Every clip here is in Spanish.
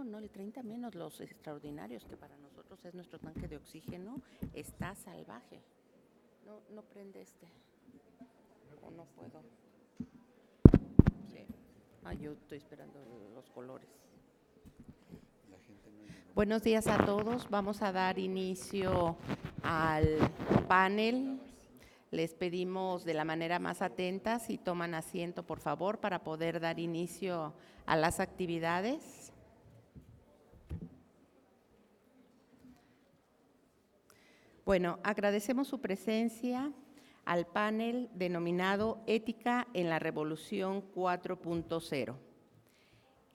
no, el 30 menos los extraordinarios, que para nosotros es nuestro tanque de oxígeno, está salvaje. No prende este. O no puedo. Sí. Yo estoy esperando los colores. Buenos días a todos. Vamos a dar inicio al panel. Les pedimos de la manera más atenta si toman asiento, por favor, para poder dar inicio a las actividades. Bueno, agradecemos su presencia al panel denominado Ética en la Revolución 4.0.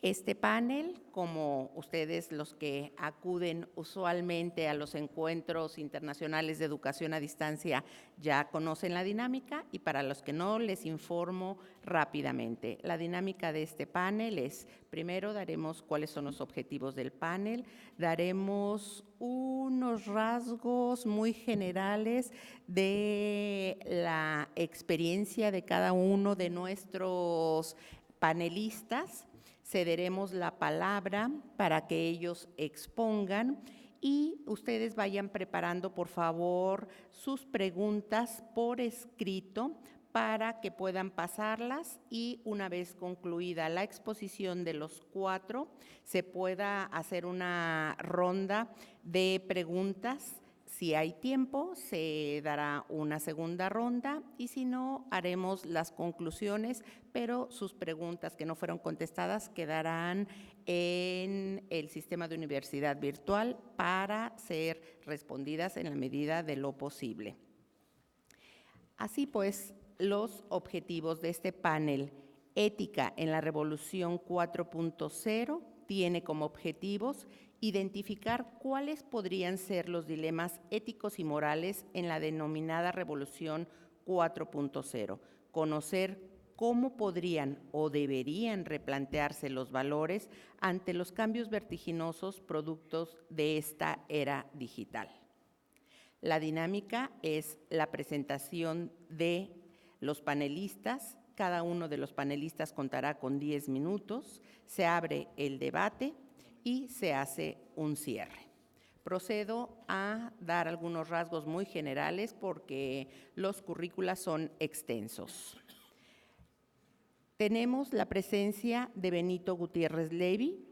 Este panel, como ustedes los que acuden usualmente a los encuentros internacionales de educación a distancia ya conocen la dinámica, y para los que no, les informo rápidamente. La dinámica de este panel es: primero daremos cuáles son los objetivos del panel, daremos unos rasgos muy generales de la experiencia de cada uno de nuestros panelistas. Cederemos la palabra para que ellos expongan y ustedes vayan preparando, por favor, sus preguntas por escrito para que puedan pasarlas, y una vez concluida la exposición de los cuatro, se pueda hacer una ronda de preguntas. Si hay tiempo, se dará una segunda ronda, y si no, haremos las conclusiones, pero sus preguntas que no fueron contestadas quedarán en el sistema de universidad virtual para ser respondidas en la medida de lo posible. Así pues, los objetivos de este panel, Ética en la Revolución 4.0, tiene como objetivos identificar cuáles podrían ser los dilemas éticos y morales en la denominada Revolución 4.0, conocer cómo podrían o deberían replantearse los valores ante los cambios vertiginosos productos de esta era digital. La dinámica es la presentación de los panelistas. Cada uno de los panelistas contará con 10 minutos, se abre el debate y se hace un cierre. Procedo a dar algunos rasgos muy generales porque los currículas son extensos. Tenemos la presencia de Benito Gutiérrez Levy,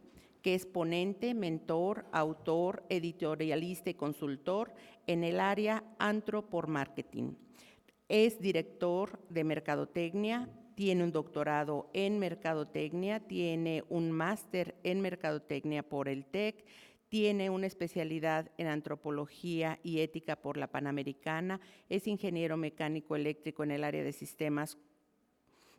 que es ponente, mentor, autor, editorialista y consultor en el área Anthro4Marketing. Es director de Mercadotecnia, tiene un doctorado en Mercadotecnia, tiene un máster en Mercadotecnia por el TEC, tiene una especialidad en Antropología y Ética por la Panamericana, es ingeniero mecánico eléctrico en el área de sistemas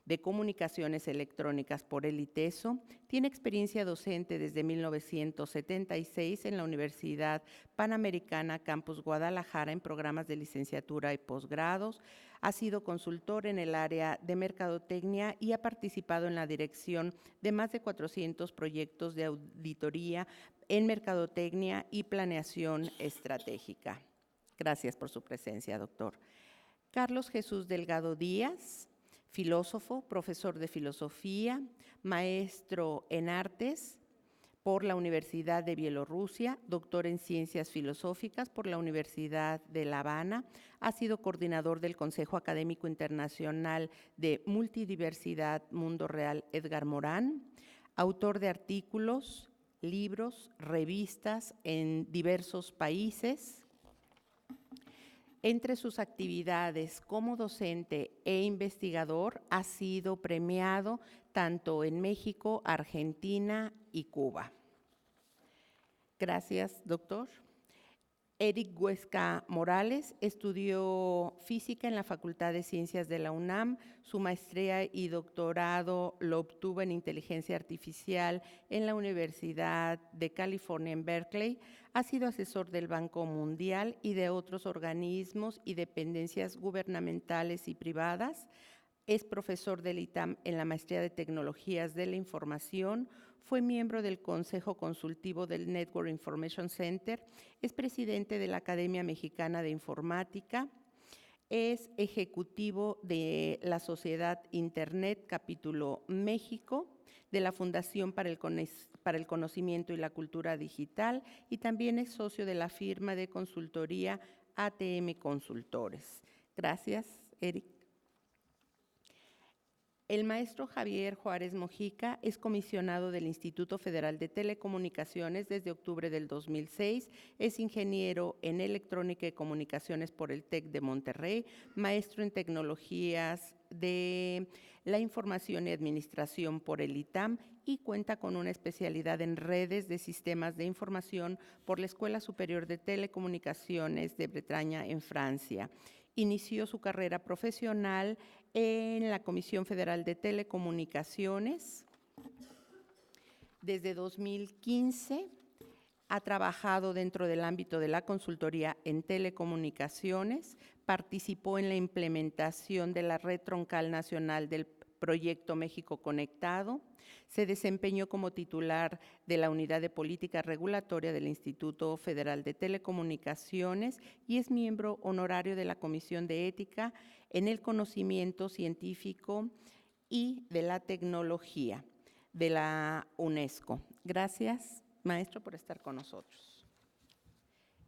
de comunicaciones electrónicas por el ITESO, tiene experiencia docente desde 1976 en la Universidad Panamericana Campus Guadalajara en programas de licenciatura y posgrados, ha sido consultor en el área de mercadotecnia y ha participado en la dirección de más de 400 proyectos de auditoría en mercadotecnia y planeación estratégica. Gracias por su presencia, doctor. Carlos Jesús Delgado Díaz, filósofo, profesor de filosofía, maestro en artes por la Universidad de Bielorrusia, doctor en ciencias filosóficas por la Universidad de La Habana, ha sido coordinador del Consejo Académico Internacional de Multidiversidad Mundo Real Edgar Morán, autor de artículos, libros, revistas en diversos países. Entre sus actividades como docente e investigador, ha sido premiado tanto en México, Argentina y Cuba. Gracias, doctor. Eric Huesca Morales estudió física en la Facultad de Ciencias de la UNAM, su maestría y doctorado lo obtuvo en inteligencia artificial en la Universidad de California en Berkeley, ha sido asesor del Banco Mundial y de otros organismos y dependencias gubernamentales y privadas, es profesor del ITAM en la maestría de Tecnologías de la Información, fue miembro del Consejo Consultivo del Network Information Center, es presidente de la Academia Mexicana de Informática, Es ejecutivo de la Sociedad Internet Capítulo México, de la Fundación para el Conocimiento y la Cultura Digital, y también es socio de la firma de consultoría ATM Consultores. Gracias, Eric. El maestro Javier Juárez Mojica es comisionado del Instituto Federal de Telecomunicaciones desde octubre del 2006, es ingeniero en electrónica y comunicaciones por el TEC de Monterrey, maestro en tecnologías de la información y administración por el ITAM y cuenta con una especialidad en redes de sistemas de información por la Escuela Superior de Telecomunicaciones de Bretaña en Francia. Inició su carrera profesional en la Comisión Federal de Telecomunicaciones. Desde 2015 ha trabajado dentro del ámbito de la consultoría en telecomunicaciones, participó en la implementación de la Red Troncal Nacional del Proyecto México Conectado, se desempeñó como titular de la Unidad de Política Regulatoria del Instituto Federal de Telecomunicaciones y es miembro honorario de la Comisión de Ética en el Conocimiento Científico y de la Tecnología de la UNESCO. Gracias, maestro, por estar con nosotros.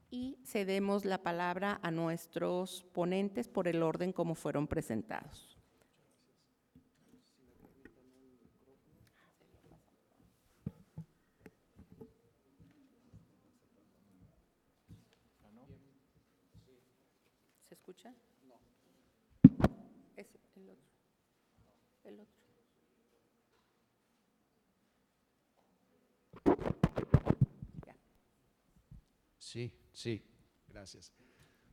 Y cedemos la palabra a nuestros ponentes por el orden como fueron presentados. ¿Se escucha? No. Es el otro. El otro. Ya. Sí, gracias.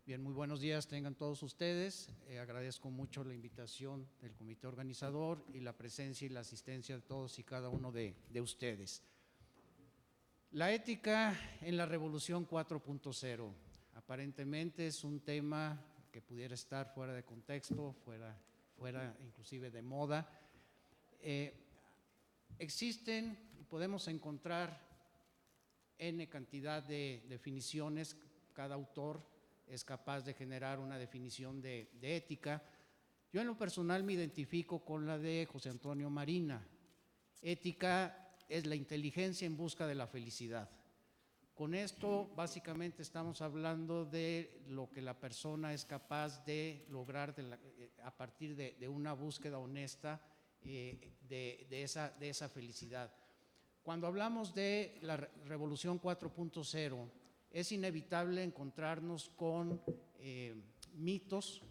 Bien, muy buenos días tengan todos ustedes. Agradezco mucho la invitación del comité organizador y la presencia y la asistencia de todos y cada uno de ustedes. La ética en la Revolución 4.0. Aparentemente es un tema que pudiera estar fuera de contexto, fuera inclusive de moda. Existen, podemos encontrar N cantidad de definiciones, cada autor es capaz de generar una definición de ética. Yo en lo personal me identifico con la de José Antonio Marina. Ética es la inteligencia en busca de la felicidad. Con esto básicamente estamos hablando de lo que la persona es capaz de lograr a partir de una búsqueda honesta de esa felicidad. Cuando hablamos de la Revolución 4.0, es inevitable encontrarnos con mitos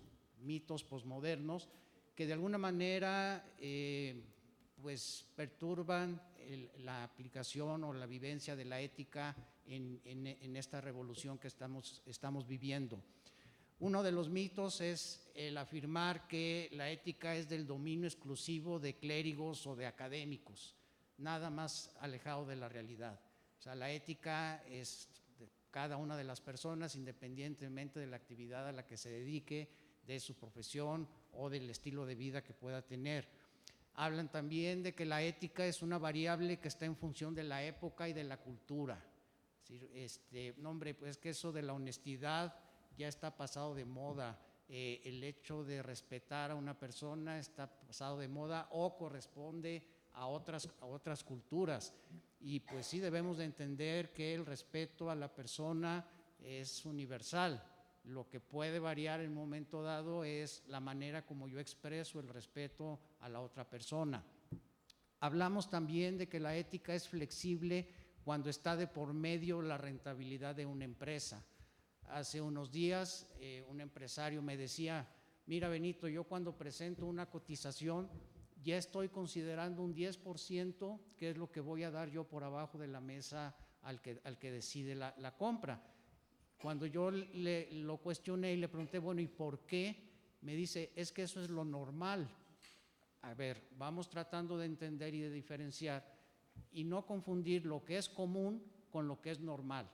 posmodernos que de alguna manera pues perturban la aplicación o la vivencia de la ética en esta revolución que estamos viviendo. Uno de los mitos es el afirmar que la ética es del dominio exclusivo de clérigos o de académicos, nada más alejado de la realidad. O sea, la ética es de cada una de las personas, independientemente de la actividad a la que se dedique, de su profesión o del estilo de vida que pueda tener. Hablan también de que la ética es una variable que está en función de la época y de la cultura. No, hombre, pues que eso de la honestidad ya está pasado de moda. El hecho de respetar a una persona está pasado de moda o corresponde a otras culturas. Y pues sí debemos de entender que el respeto a la persona es universal. Lo que puede variar en un momento dado es la manera como yo expreso el respeto a la otra persona. Hablamos también de que la ética es flexible cuando está de por medio la rentabilidad de una empresa. Hace unos días un empresario me decía, mira Benito, yo cuando presento una cotización ya estoy considerando un 10% que es lo que voy a dar yo por abajo de la mesa al que decide la compra. Cuando yo lo cuestioné y le pregunté, bueno, ¿y por qué? Me dice, es que eso es lo normal. A ver, vamos tratando de entender y de diferenciar y no confundir lo que es común con lo que es normal.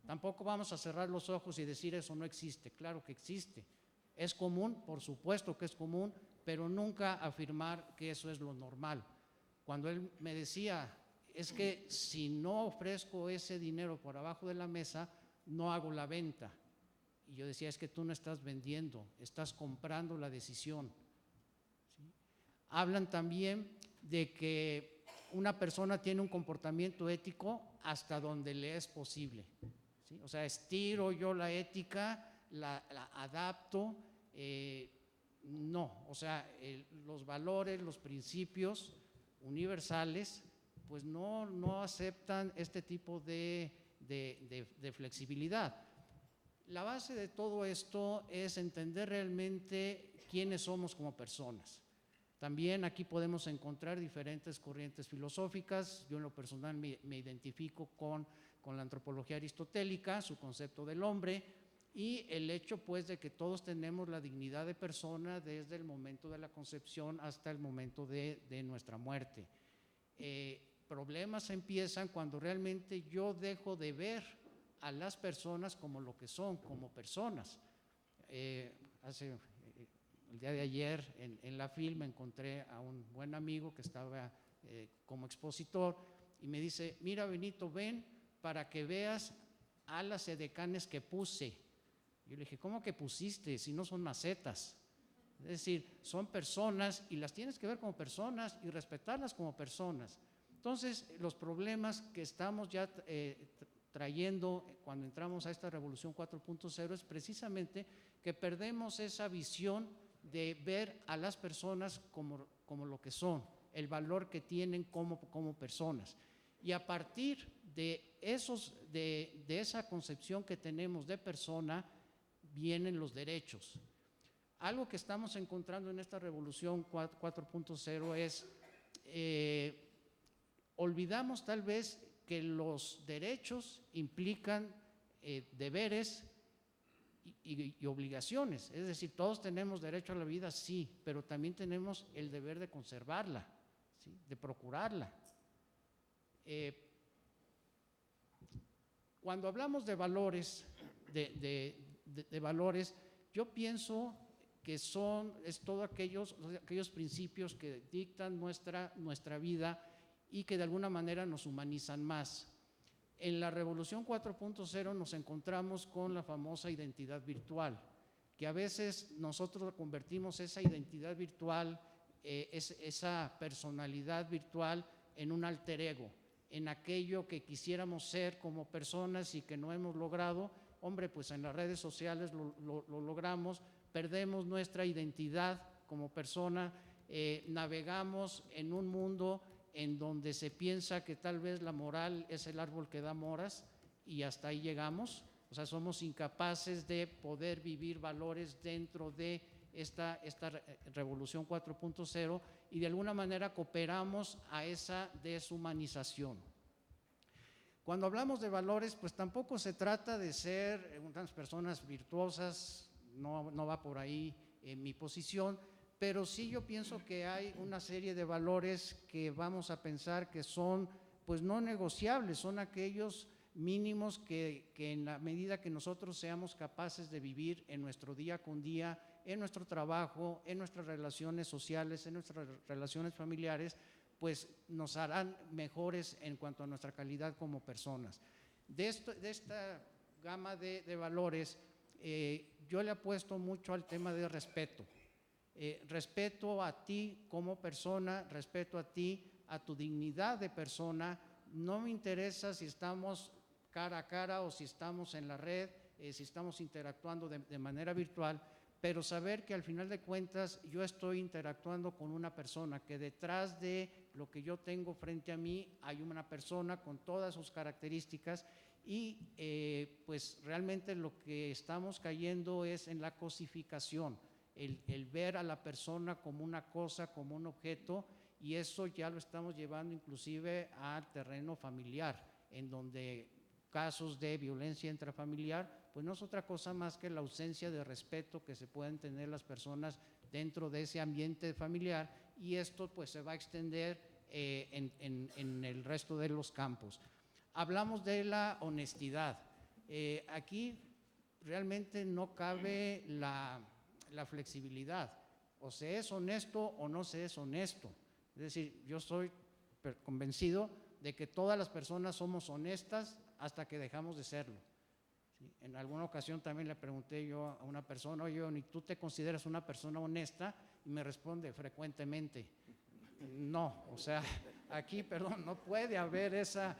Tampoco vamos a cerrar los ojos y decir eso no existe. Claro que existe. ¿Es común? Por supuesto que es común, pero nunca afirmar que eso es lo normal. Cuando él me decía, es que si no ofrezco ese dinero por abajo de la mesa, no hago la venta. Y yo decía, es que tú no estás vendiendo, estás comprando la decisión. ¿Sí? Hablan también de que una persona tiene un comportamiento ético hasta donde le es posible. ¿Sí? O sea, estiro yo la ética, la adapto, no, o sea, los valores, los principios universales, pues no aceptan este tipo de flexibilidad. La base de todo esto es entender realmente quiénes somos como personas. También aquí podemos encontrar diferentes corrientes filosóficas. Yo en lo personal me identifico con la antropología aristotélica, su concepto del hombre, y el hecho pues de que todos tenemos la dignidad de persona desde el momento de la concepción hasta el momento de nuestra muerte. Problemas empiezan cuando realmente yo dejo de ver a las personas como lo que son, como personas. El día de ayer en la FIL me encontré a un buen amigo que estaba como expositor y me dice, mira Benito, ven para que veas a las edecanes que puse. Yo le dije, ¿cómo que pusiste si no son macetas? Es decir, son personas y las tienes que ver como personas y respetarlas como personas. Entonces, los problemas que estamos ya trayendo cuando entramos a esta revolución 4.0 es precisamente que perdemos esa visión de ver a las personas como lo que son, el valor que tienen como personas. Y a partir de esa concepción que tenemos de persona, vienen los derechos. Algo que estamos encontrando en esta revolución 4.0 es, olvidamos tal vez que los derechos implican deberes y obligaciones. Es decir, todos tenemos derecho a la vida, sí, pero también tenemos el deber de conservarla, ¿sí? De procurarla. Cuando hablamos de valores, de valores, yo pienso que es todos aquellos principios que dictan nuestra vida y que de alguna manera nos humanizan más. En la Revolución 4.0 nos encontramos con la famosa identidad virtual, que a veces nosotros convertimos esa identidad virtual, esa personalidad virtual en un alter ego, en aquello que quisiéramos ser como personas y que no hemos logrado. Hombre, pues en las redes sociales lo logramos, perdemos nuestra identidad como persona, navegamos en un mundo en donde se piensa que tal vez la moral es el árbol que da moras y hasta ahí llegamos. O sea, somos incapaces de poder vivir valores dentro de esta revolución 4.0 y de alguna manera cooperamos a esa deshumanización. Cuando hablamos de valores, pues tampoco se trata de ser unas personas virtuosas, no va por ahí mi posición, pero sí yo pienso que hay una serie de valores que vamos a pensar que son pues no negociables, son aquellos mínimos que en la medida que nosotros seamos capaces de vivir en nuestro día con día, en nuestro trabajo, en nuestras relaciones sociales, en nuestras relaciones familiares, pues nos harán mejores en cuanto a nuestra calidad como personas. De esta gama de valores, yo le apuesto mucho al tema de respeto. Respeto a ti como persona, respeto a ti, a tu dignidad de persona. No me interesa si estamos cara a cara o si estamos en la red, si estamos interactuando de manera virtual, pero saber que al final de cuentas yo estoy interactuando con una persona, que detrás de lo que yo tengo frente a mí hay una persona con todas sus características y pues realmente lo que estamos cayendo es en la cosificación, el ver a la persona como una cosa, como un objeto, y eso ya lo estamos llevando inclusive al terreno familiar, en donde casos de violencia intrafamiliar pues no es otra cosa más que la ausencia de respeto que se pueden tener las personas dentro de ese ambiente familiar, y esto pues se va a extender en el resto de los campos. Hablamos de la honestidad. Aquí realmente no cabe la flexibilidad. O se es honesto o no se es honesto. Es decir, yo estoy convencido de que todas las personas somos honestas hasta que dejamos de serlo. ¿sí? En alguna ocasión también le pregunté yo a una persona, oye, ¿y tú te consideras una persona honesta? Y me responde frecuentemente, no, o sea, aquí, perdón, no puede haber esa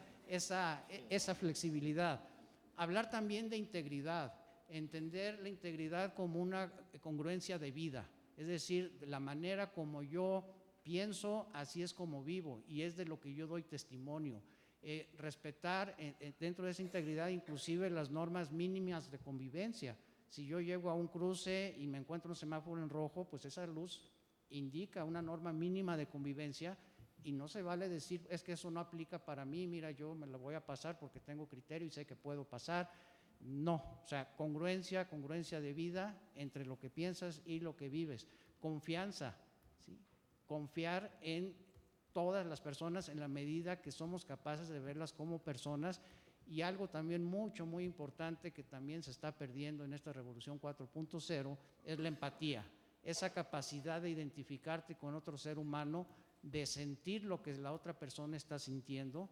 flexibilidad. Hablar también de integridad, entender la integridad como una congruencia de vida, es decir, la manera como yo pienso, así es como vivo y es de lo que yo doy testimonio. Respetar dentro de esa integridad inclusive las normas mínimas de convivencia. Si yo llego a un cruce y me encuentro un semáforo en rojo, pues esa luz indica una norma mínima de convivencia y no se vale decir, es que eso no aplica para mí, mira, yo me lo voy a pasar porque tengo criterio y sé que puedo pasar. No, o sea, congruencia de vida entre lo que piensas y lo que vives. Confianza, ¿sí? Confiar en todas las personas en la medida que somos capaces de verlas como personas. Y algo también muy importante que también se está perdiendo en esta revolución 4.0 es la empatía, esa capacidad de identificarte con otro ser humano, de sentir lo que la otra persona está sintiendo.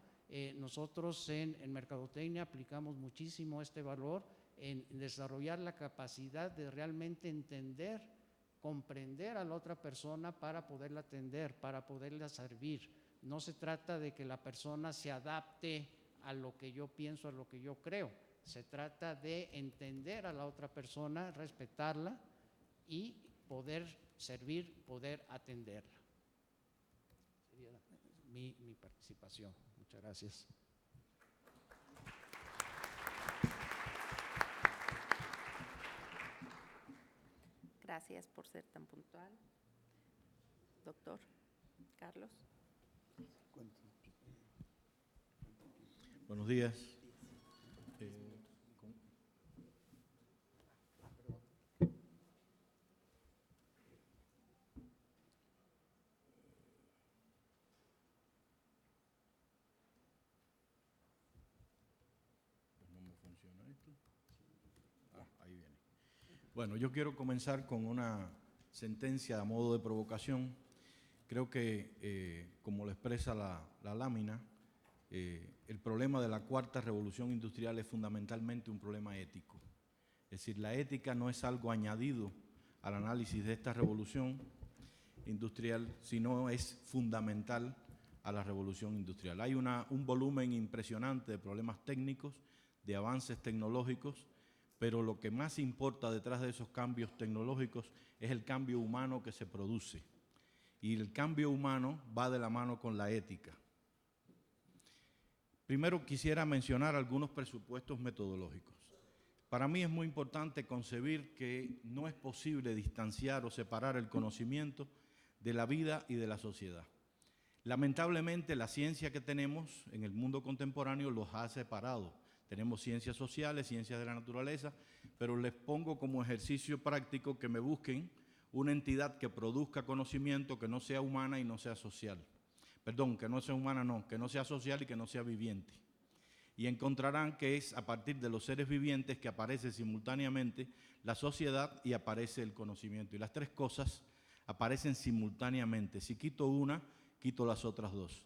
Nosotros en Mercadotecnia aplicamos muchísimo este valor en desarrollar la capacidad de realmente entender, comprender a la otra persona para poderla atender, para poderla servir. No se trata de que la persona se adapte a lo que yo pienso, a lo que yo creo. Se trata de entender a la otra persona, respetarla y poder servir, poder atenderla. Sería mi participación. Muchas gracias. Gracias por ser tan puntual. Doctor Carlos. Buenos días. ¿No me funciona esto? Ahí viene. Bueno, yo quiero comenzar con una sentencia a modo de provocación. Creo que, como lo expresa la lámina, el problema de la cuarta revolución industrial es fundamentalmente un problema ético. Es decir, la ética no es algo añadido al análisis de esta revolución industrial, sino es fundamental a la revolución industrial. Hay un volumen impresionante de problemas técnicos, de avances tecnológicos, pero lo que más importa detrás de esos cambios tecnológicos es el cambio humano que se produce. Y el cambio humano va de la mano con la ética. Primero quisiera mencionar algunos presupuestos metodológicos. Para mí es muy importante concebir que no es posible distanciar o separar el conocimiento de la vida y de la sociedad. Lamentablemente, la ciencia que tenemos en el mundo contemporáneo los ha separado. Tenemos ciencias sociales, ciencias de la naturaleza, pero les pongo como ejercicio práctico que me busquen una entidad que produzca conocimiento que no sea humana y no sea social. Perdón, que no sea humana, no, que no sea social y que no sea viviente. Y encontrarán que es a partir de los seres vivientes que aparece simultáneamente la sociedad y aparece el conocimiento. Y las tres cosas aparecen simultáneamente. Si quito una, quito las otras dos.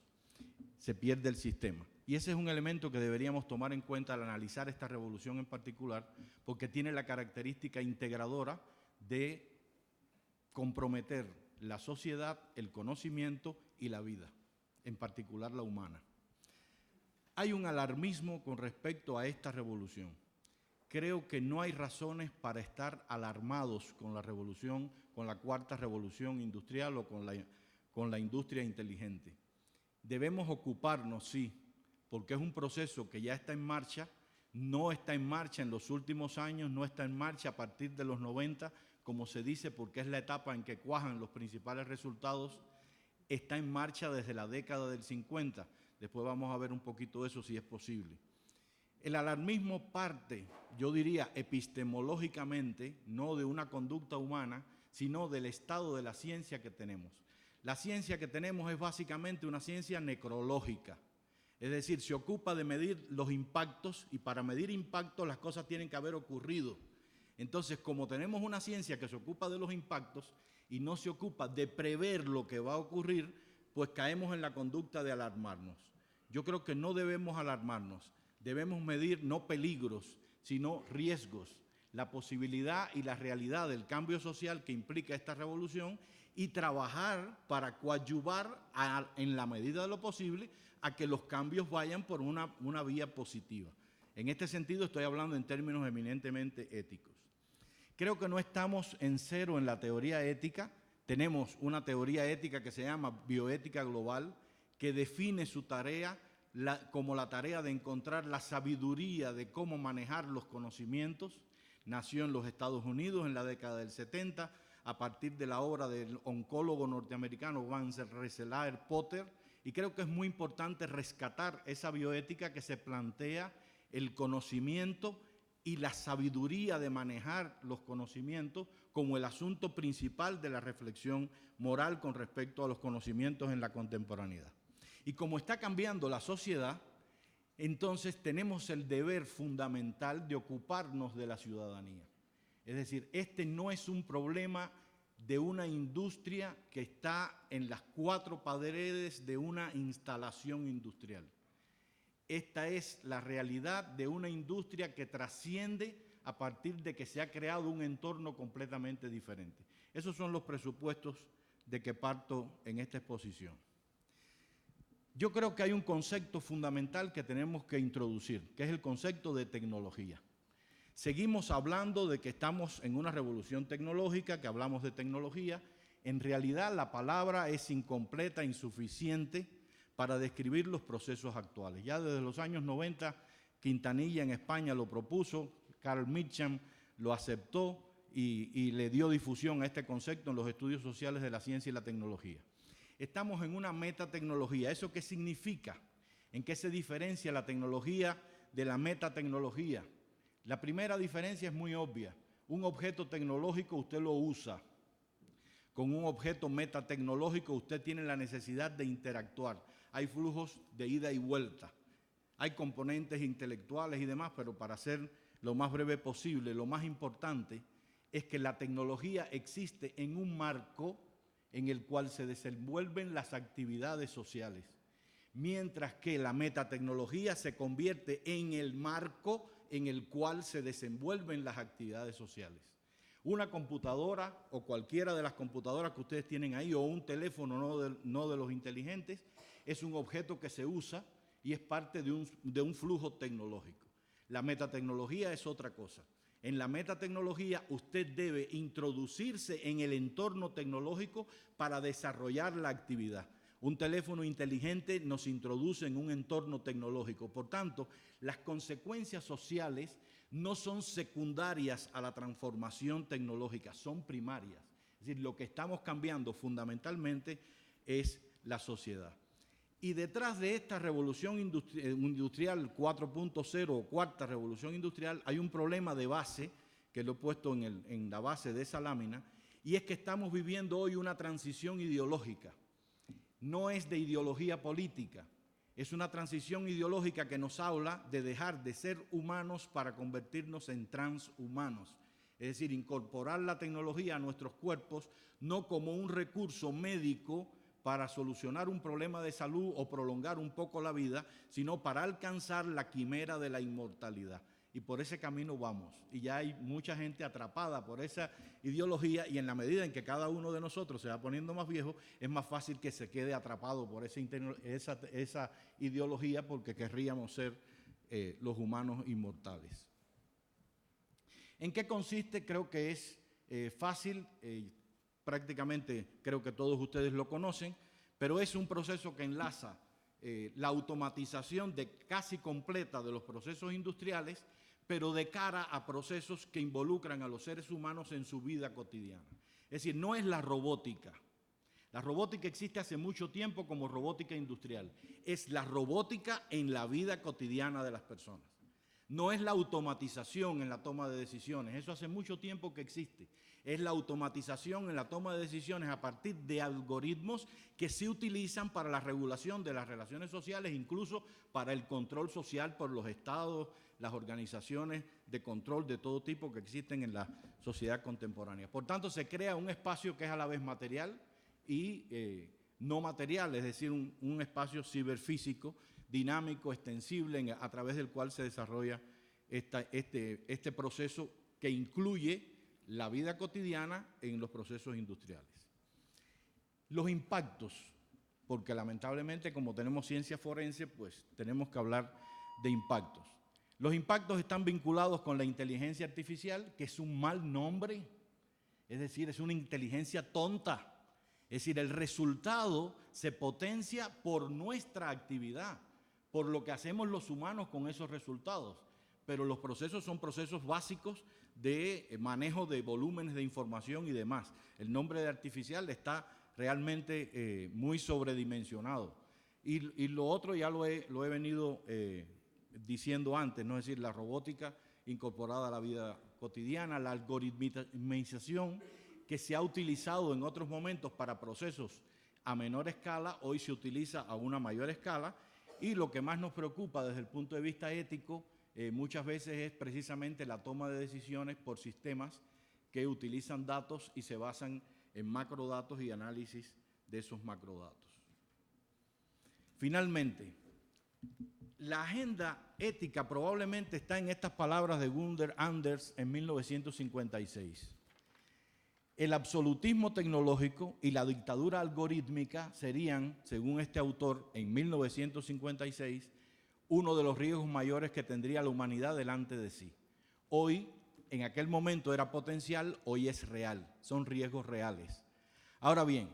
Se pierde el sistema. Y ese es un elemento que deberíamos tomar en cuenta al analizar esta revolución en particular, porque tiene la característica integradora de comprometer la sociedad, el conocimiento y la vida, en particular la humana. Hay un alarmismo con respecto a esta revolución. Creo que no hay razones para estar alarmados con la revolución, con la cuarta revolución industrial o con la industria inteligente. Debemos ocuparnos, sí, porque es un proceso que ya está en marcha, no está en marcha en los últimos años, no está en marcha a partir de los 90, como se dice, porque es la etapa en que cuajan los principales resultados, está en marcha desde la década del 50. Después vamos a ver un poquito de eso si es posible. El alarmismo parte, yo diría, epistemológicamente, no de una conducta humana, sino del estado de la ciencia que tenemos. La ciencia que tenemos es básicamente una ciencia necrológica. Es decir, se ocupa de medir los impactos y para medir impactos las cosas tienen que haber ocurrido. Entonces, como tenemos una ciencia que se ocupa de los impactos y no se ocupa de prever lo que va a ocurrir, pues caemos en la conducta de alarmarnos. Yo creo que no debemos alarmarnos, debemos medir no peligros, sino riesgos, la posibilidad y la realidad del cambio social que implica esta revolución y trabajar para coadyuvar en la medida de lo posible a que los cambios vayan por una vía positiva. En este sentido estoy hablando en términos eminentemente éticos. Creo que no estamos en cero en la teoría ética. Tenemos una teoría ética que se llama bioética global, que define su tarea como la tarea de encontrar la sabiduría de cómo manejar los conocimientos. Nació en los Estados Unidos en la década del 70, a partir de la obra del oncólogo norteamericano Vance Rensselaer Potter, y creo que es muy importante rescatar esa bioética que se plantea el conocimiento y la sabiduría de manejar los conocimientos como el asunto principal de la reflexión moral con respecto a los conocimientos en la contemporaneidad. Y como está cambiando la sociedad, entonces tenemos el deber fundamental de ocuparnos de la ciudadanía. Es decir, este no es un problema de una industria que está en las cuatro paredes de una instalación industrial. Esta es la realidad de una industria que trasciende a partir de que se ha creado un entorno completamente diferente. Esos son los presupuestos de que parto en esta exposición. Yo creo que hay un concepto fundamental que tenemos que introducir, que es el concepto de tecnología. Seguimos hablando de que estamos en una revolución tecnológica, que hablamos de tecnología. En realidad la palabra es incompleta, insuficiente para describir los procesos actuales. Ya desde los años 90, Quintanilla en España lo propuso, Carl Mitcham lo aceptó y le dio difusión a este concepto en los estudios sociales de la ciencia y la tecnología. Estamos en una metatecnología. ¿Eso qué significa? ¿En qué se diferencia la tecnología de la metatecnología? La primera diferencia es muy obvia. Un objeto tecnológico usted lo usa. Con un objeto metatecnológico usted tiene la necesidad de interactuar. Hay flujos de ida y vuelta. Hay componentes intelectuales y demás, pero para ser lo más breve posible, lo más importante es que la tecnología existe en un marco en el cual se desenvuelven las actividades sociales, mientras que la metatecnología se convierte en el marco en el cual se desenvuelven las actividades sociales. Una computadora o cualquiera de las computadoras que ustedes tienen ahí o un teléfono no de los inteligentes es un objeto que se usa y es parte de un flujo tecnológico. La metatecnología es otra cosa. En la metatecnología usted debe introducirse en el entorno tecnológico para desarrollar la actividad. Un teléfono inteligente nos introduce en un entorno tecnológico. Por tanto, las consecuencias sociales no son secundarias a la transformación tecnológica, son primarias. Es decir, lo que estamos cambiando fundamentalmente es la sociedad. Y detrás de esta revolución industrial 4.0 o cuarta revolución industrial hay un problema de base, que lo he puesto en la base de esa lámina, y es que estamos viviendo hoy una transición ideológica. No es de ideología política, es una transición ideológica que nos habla de dejar de ser humanos para convertirnos en transhumanos. Es decir, incorporar la tecnología a nuestros cuerpos no como un recurso médico para solucionar un problema de salud o prolongar un poco la vida, sino para alcanzar la quimera de la inmortalidad. Y por ese camino vamos. Y ya hay mucha gente atrapada por esa ideología y en la medida en que cada uno de nosotros se va poniendo más viejo, es más fácil que se quede atrapado por esa ideología porque querríamos ser los humanos inmortales. ¿En qué consiste? Creo que es fácil. Prácticamente creo que todos ustedes lo conocen, pero es un proceso que enlaza la automatización casi completa de los procesos industriales, pero de cara a procesos que involucran a los seres humanos en su vida cotidiana. Es decir, no es la robótica. La robótica existe hace mucho tiempo como robótica industrial. Es la robótica en la vida cotidiana de las personas. No es la automatización en la toma de decisiones, eso hace mucho tiempo que existe. Es la automatización en la toma de decisiones a partir de algoritmos que se utilizan para la regulación de las relaciones sociales, incluso para el control social por los estados, las organizaciones de control de todo tipo que existen en la sociedad contemporánea. Por tanto, se crea un espacio que es a la vez material y no material, es decir, un espacio ciberfísico, dinámico, extensible, a través del cual se desarrolla este proceso que incluye la vida cotidiana en los procesos industriales. Los impactos, porque lamentablemente como tenemos ciencia forense, pues tenemos que hablar de impactos. Los impactos están vinculados con la inteligencia artificial, que es un mal nombre, es decir, es una inteligencia tonta. Es decir, el resultado se potencia por nuestra actividad, por lo que hacemos los humanos con esos resultados. Pero los procesos son procesos básicos de manejo de volúmenes de información y demás. El nombre de artificial está realmente muy sobredimensionado. Y lo otro ya lo he venido diciendo antes, ¿no? Es decir, la robótica incorporada a la vida cotidiana, la algoritmización que se ha utilizado en otros momentos para procesos a menor escala, hoy se utiliza a una mayor escala, y lo que más nos preocupa desde el punto de vista ético muchas veces es precisamente la toma de decisiones por sistemas que utilizan datos y se basan en macrodatos y análisis de esos macrodatos. Finalmente, la agenda ética probablemente está en estas palabras de Gunther Anders en 1956. El absolutismo tecnológico y la dictadura algorítmica serían, según este autor, en 1956, uno de los riesgos mayores que tendría la humanidad delante de sí. Hoy, en aquel momento era potencial, hoy es real, son riesgos reales. Ahora bien,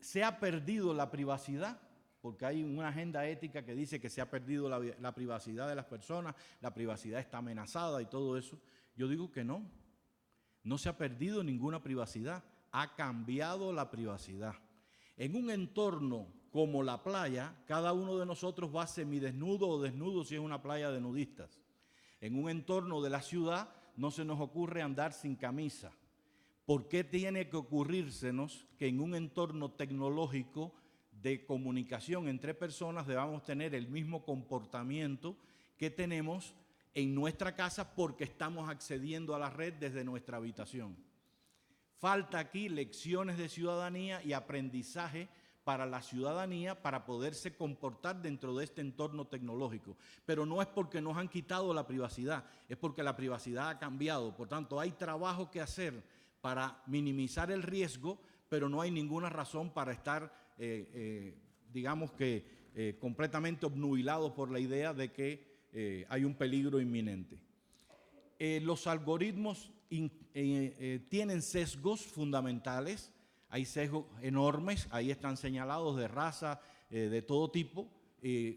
¿se ha perdido la privacidad? Porque hay una agenda ética que dice que se ha perdido la privacidad de las personas, la privacidad está amenazada y todo eso. Yo digo que no, no se ha perdido ninguna privacidad, ha cambiado la privacidad. En un entorno como la playa, cada uno de nosotros va semidesnudo o desnudo si es una playa de nudistas. En un entorno de la ciudad no se nos ocurre andar sin camisa. ¿Por qué tiene que ocurrírsenos que en un entorno tecnológico de comunicación entre personas debamos tener el mismo comportamiento que tenemos en nuestra casa porque estamos accediendo a la red desde nuestra habitación? Falta aquí lecciones de ciudadanía y aprendizaje para la ciudadanía para poderse comportar dentro de este entorno tecnológico. Pero no es porque nos han quitado la privacidad, es porque la privacidad ha cambiado. Por tanto, hay trabajo que hacer para minimizar el riesgo, pero no hay ninguna razón para estar, digamos que, completamente obnubilados por la idea de que hay un peligro inminente. Los algoritmos tienen sesgos fundamentales, hay sesgos enormes, ahí están señalados de raza, de todo tipo.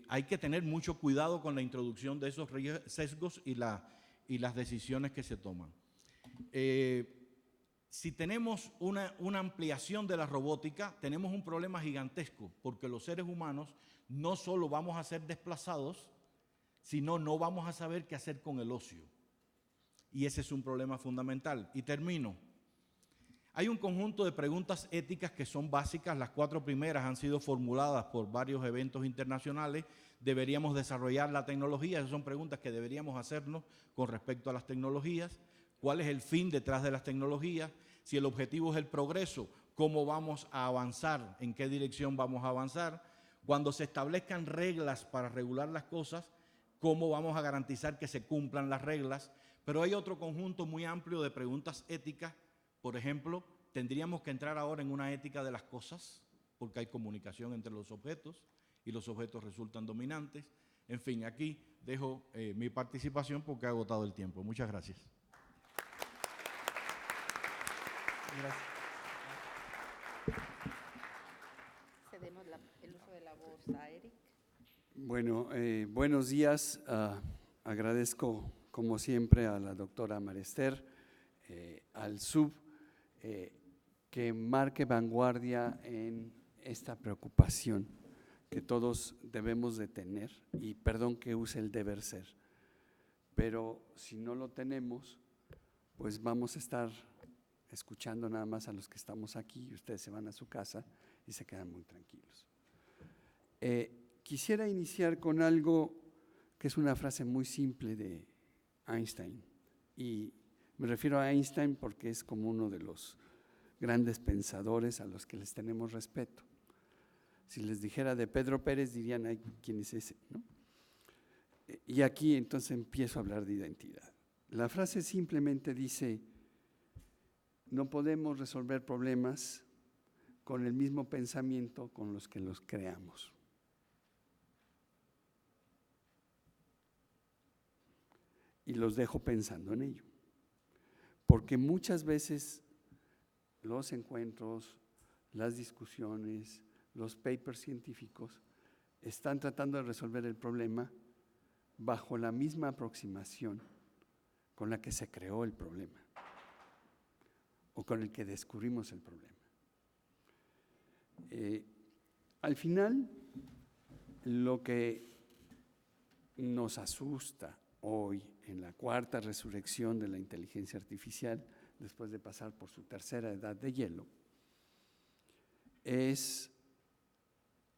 Hay que tener mucho cuidado con la introducción de esos sesgos y las decisiones que se toman. Si tenemos una ampliación de la robótica, tenemos un problema gigantesco, porque los seres humanos no solo vamos a ser desplazados, sino no vamos a saber qué hacer con el ocio. Y ese es un problema fundamental. Y termino. Hay un conjunto de preguntas éticas que son básicas. Las 4 primeras han sido formuladas por varios eventos internacionales. ¿Deberíamos desarrollar la tecnología? Esas son preguntas que deberíamos hacernos con respecto a las tecnologías. ¿Cuál es el fin detrás de las tecnologías? Si el objetivo es el progreso, ¿cómo vamos a avanzar? ¿En qué dirección vamos a avanzar? Cuando se establezcan reglas para regular las cosas, ¿cómo vamos a garantizar que se cumplan las reglas? Pero hay otro conjunto muy amplio de preguntas éticas. Por ejemplo, tendríamos que entrar ahora en una ética de las cosas, porque hay comunicación entre los objetos y los objetos resultan dominantes. En fin, aquí dejo mi participación porque he agotado el tiempo. Muchas gracias. Gracias. Cedemos el uso de la voz a Eric. Bueno, buenos días. Agradezco, como siempre, a la doctora Marester, al SUB, que marque vanguardia en esta preocupación que todos debemos de tener, y perdón que use el deber ser, pero si no lo tenemos, pues vamos a estar escuchando nada más a los que estamos aquí y ustedes se van a su casa y se quedan muy tranquilos. Quisiera iniciar con algo que es una frase muy simple de Einstein, y me refiero a Einstein porque es como uno de los grandes pensadores a los que les tenemos respeto. Si les dijera de Pedro Pérez dirían, ay, ¿quién es ese?, ¿no? Y aquí entonces empiezo a hablar de identidad. La frase simplemente dice: no podemos resolver problemas con el mismo pensamiento con los que los creamos. Y los dejo pensando en ello. Porque muchas veces los encuentros, las discusiones, los papers científicos están tratando de resolver el problema bajo la misma aproximación con la que se creó el problema o con el que descubrimos el problema. Al final, lo que nos asusta hoy en la cuarta resurrección de la inteligencia artificial, después de pasar por su tercera edad de hielo, es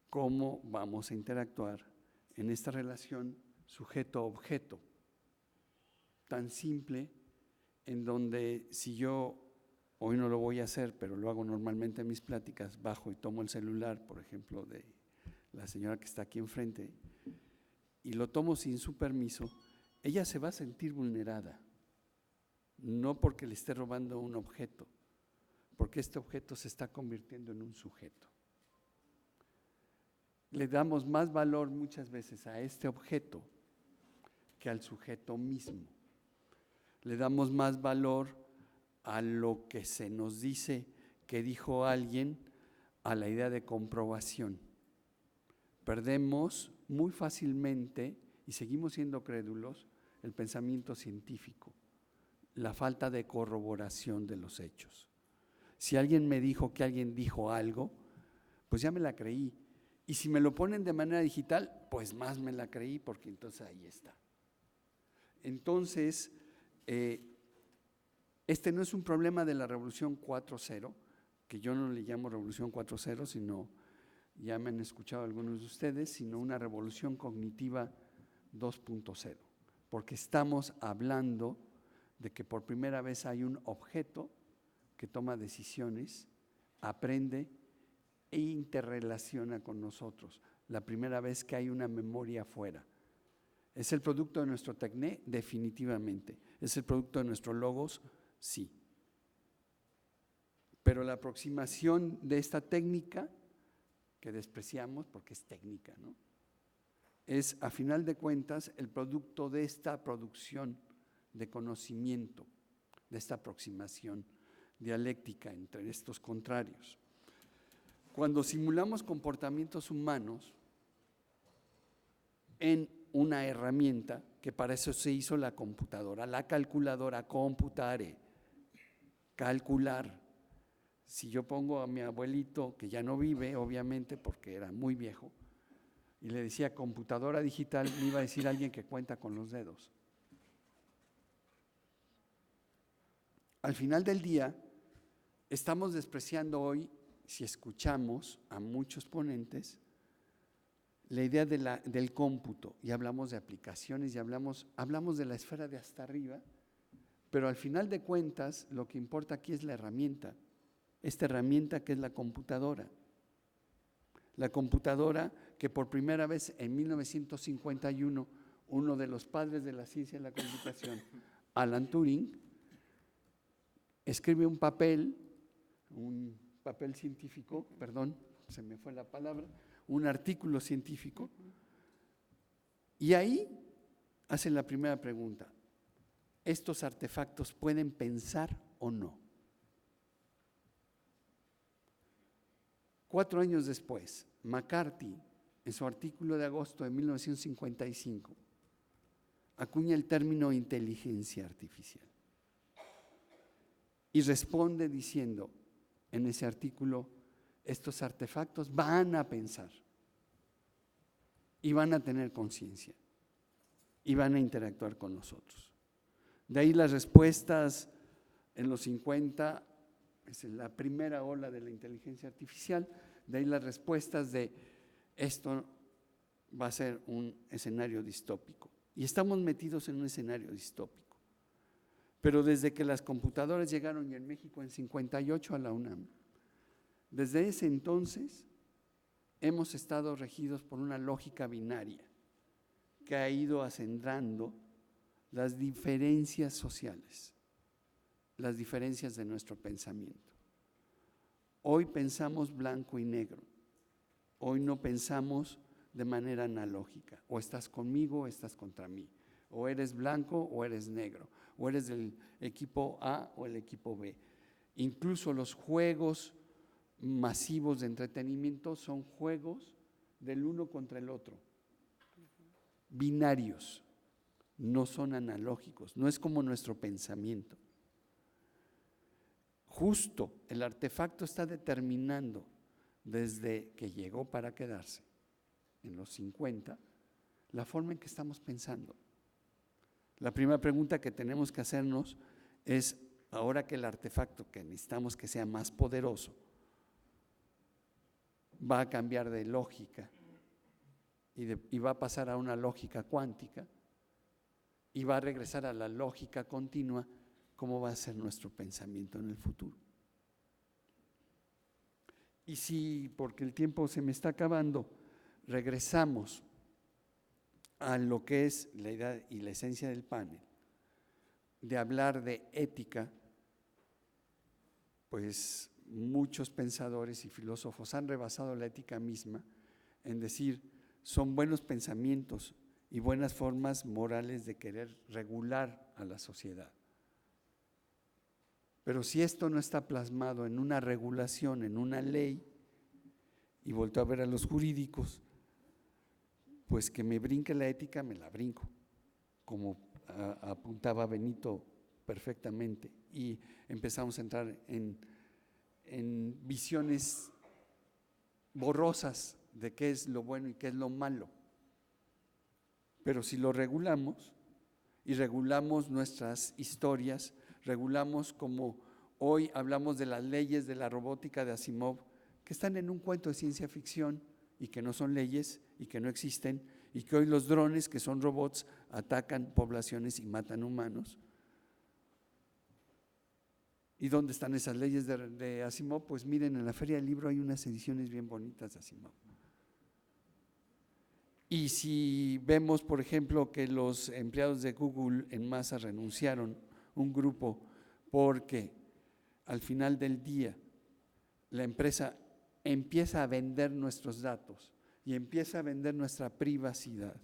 cómo vamos a interactuar en esta relación sujeto-objeto, tan simple, en donde si yo, hoy no lo voy a hacer, pero lo hago normalmente en mis pláticas, bajo y tomo el celular, por ejemplo, de la señora que está aquí enfrente, y lo tomo sin su permiso, ella se va a sentir vulnerada, no porque le esté robando un objeto, porque este objeto se está convirtiendo en un sujeto. Le damos más valor muchas veces a este objeto que al sujeto mismo. Le damos más valor a lo que se nos dice que dijo alguien, a la idea de comprobación. Perdemos muy fácilmente, y seguimos siendo crédulos, el pensamiento científico, la falta de corroboración de los hechos. Si alguien me dijo que alguien dijo algo, pues ya me la creí. Y si me lo ponen de manera digital, pues más me la creí, porque entonces ahí está. Entonces, este no es un problema de la Revolución 4.0, que yo no le llamo Revolución 4.0, sino, ya me han escuchado algunos de ustedes, sino una revolución cognitiva 2.0, porque estamos hablando de que por primera vez hay un objeto que toma decisiones, aprende e interrelaciona con nosotros. La primera vez que hay una memoria afuera. ¿Es el producto de nuestro tecné? Definitivamente. ¿Es el producto de nuestro logos? Sí. Pero la aproximación de esta técnica, que despreciamos porque es técnica, ¿no?, es, a final de cuentas, el producto de esta producción de conocimiento, de esta aproximación dialéctica entre estos contrarios. Cuando simulamos comportamientos humanos en una herramienta, que para eso se hizo la computadora, la calculadora, computare, calcular. Si yo pongo a mi abuelito, que ya no vive, obviamente, porque era muy viejo, y le decía computadora digital, me iba a decir alguien que cuenta con los dedos. Al final del día, estamos despreciando hoy, si escuchamos a muchos ponentes, la idea del cómputo, y hablamos de aplicaciones, y hablamos de la esfera de hasta arriba, pero al final de cuentas, lo que importa aquí es la herramienta, esta herramienta que es la computadora. La computadora que por primera vez en 1951, uno de los padres de la ciencia de la computación, Alan Turing, escribe un papel científico, perdón, se me fue la palabra, un artículo científico, y ahí hace la primera pregunta: ¿estos artefactos pueden pensar o no? 4 años después, McCarthy, en su artículo de agosto de 1955, acuña el término inteligencia artificial y responde diciendo en ese artículo: estos artefactos van a pensar y van a tener conciencia y van a interactuar con nosotros. De ahí las respuestas en los 50, es la primera ola de la inteligencia artificial, de ahí las respuestas de esto va a ser un escenario distópico. Y estamos metidos en un escenario distópico. Pero desde que las computadoras llegaron, y en México en 58 a la UNAM, desde ese entonces hemos estado regidos por una lógica binaria, que ha ido acendrando las diferencias sociales, las diferencias de nuestro pensamiento. Hoy pensamos blanco y negro, hoy no pensamos de manera analógica, o estás conmigo o estás contra mí, o eres blanco o eres negro, o eres del equipo A o el equipo B. Incluso los juegos masivos de entretenimiento son juegos del uno contra el otro, binarios, no son analógicos, no es como nuestro pensamiento. Justo el artefacto está determinando desde que llegó para quedarse, en los 50, la forma en que estamos pensando. La primera pregunta que tenemos que hacernos es, ahora que el artefacto que necesitamos que sea más poderoso, va a cambiar de lógica y va a pasar a una lógica cuántica y va a regresar a la lógica continua, ¿cómo va a ser nuestro pensamiento en el futuro? Y si, porque el tiempo se me está acabando, regresamos a lo que es la idea y la esencia del panel, de hablar de ética, pues muchos pensadores y filósofos han rebasado la ética misma en decir, son buenos pensamientos y buenas formas morales de querer regular a la sociedad. Pero si esto no está plasmado en una regulación, en una ley, y volteo a ver a los jurídicos, pues que me brinque la ética, me la brinco, como apuntaba Benito perfectamente, y empezamos a entrar en visiones borrosas de qué es lo bueno y qué es lo malo. Pero si lo regulamos, y regulamos nuestras historias, regulamos como hoy hablamos de las leyes de la robótica de Asimov, que están en un cuento de ciencia ficción y que no son leyes y que no existen, y que hoy los drones, que son robots, atacan poblaciones y matan humanos. ¿Y dónde están esas leyes de Asimov? Pues miren, en la Feria del Libro hay unas ediciones bien bonitas de Asimov. Y si vemos, por ejemplo, que los empleados de Google en masa renunciaron, un grupo, porque al final del día la empresa empieza a vender nuestros datos y empieza a vender nuestra privacidad.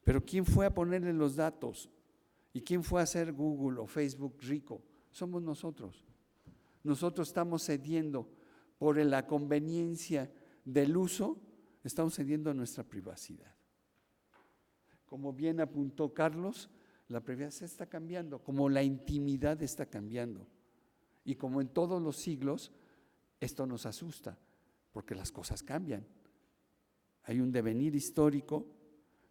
Pero ¿quién fue a ponerle los datos? ¿Y quién fue a hacer Google o Facebook rico? Somos nosotros. Nosotros estamos cediendo por la conveniencia del uso, estamos cediendo nuestra privacidad. Como bien apuntó Carlos, la privacidad está cambiando, como la intimidad está cambiando. Y como en todos los siglos, esto nos asusta, porque las cosas cambian. Hay un devenir histórico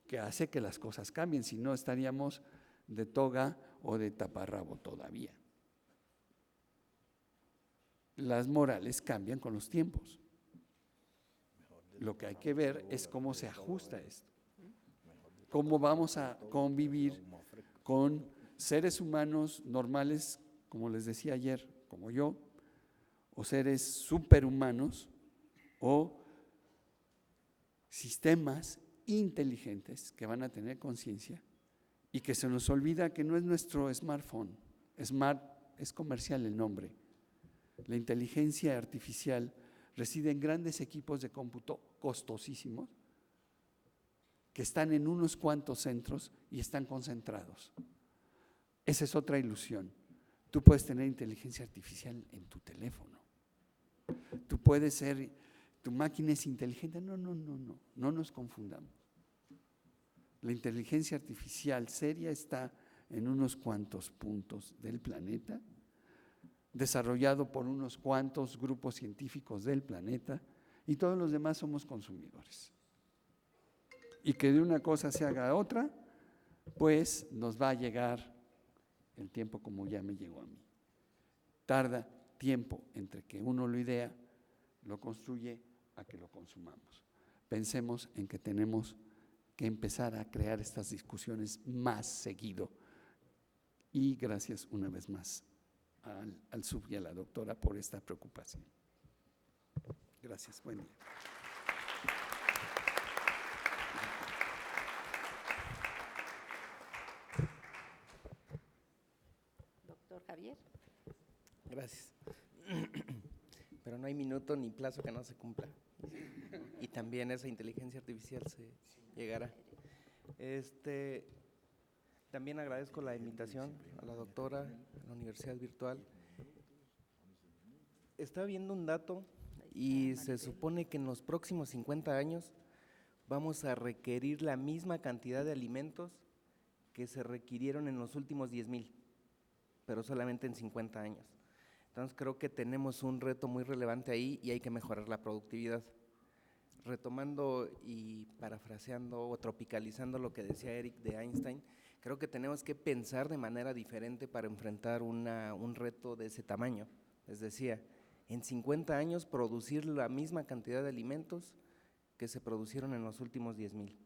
que hace que las cosas cambien, si no estaríamos de toga o de taparrabo todavía. Las morales cambian con los tiempos. Lo que hay que ver es cómo se ajusta esto. Cómo vamos a convivir con seres humanos normales, como les decía ayer, como yo, o seres superhumanos, o sistemas inteligentes que van a tener conciencia y que se nos olvida que no es nuestro smartphone. Smart es comercial el nombre. La inteligencia artificial reside en grandes equipos de cómputo costosísimos que están en unos cuantos centros y están concentrados. Esa es otra ilusión. Tú puedes tener inteligencia artificial en tu teléfono. Tú puedes ser, tu máquina es inteligente. No nos confundamos. La inteligencia artificial seria está en unos cuantos puntos del planeta, desarrollado por unos cuantos grupos científicos del planeta, y todos los demás somos consumidores. Y que de una cosa se haga otra, pues nos va a llegar el tiempo como ya me llegó a mí. Tarda tiempo entre que uno lo idea, lo construye, a que lo consumamos. Pensemos en que tenemos que empezar a crear estas discusiones más seguido. Y gracias una vez más al SUB y a la doctora por esta preocupación. Gracias, buen día. Gracias. Pero no hay minuto ni plazo que no se cumpla. Y también esa inteligencia artificial se llegará. También agradezco la invitación a la doctora, a la Universidad Virtual. Estaba viendo un dato y se supone que en los próximos 50 años vamos a requerir la misma cantidad de alimentos que se requirieron en los últimos 10,000, pero solamente en 50 años. Entonces creo que tenemos un reto muy relevante ahí y hay que mejorar la productividad. Retomando y parafraseando o tropicalizando lo que decía Eric de Einstein, creo que tenemos que pensar de manera diferente para enfrentar un reto de ese tamaño. Les decía, en 50 años producir la misma cantidad de alimentos que se producieron en los últimos 10,000.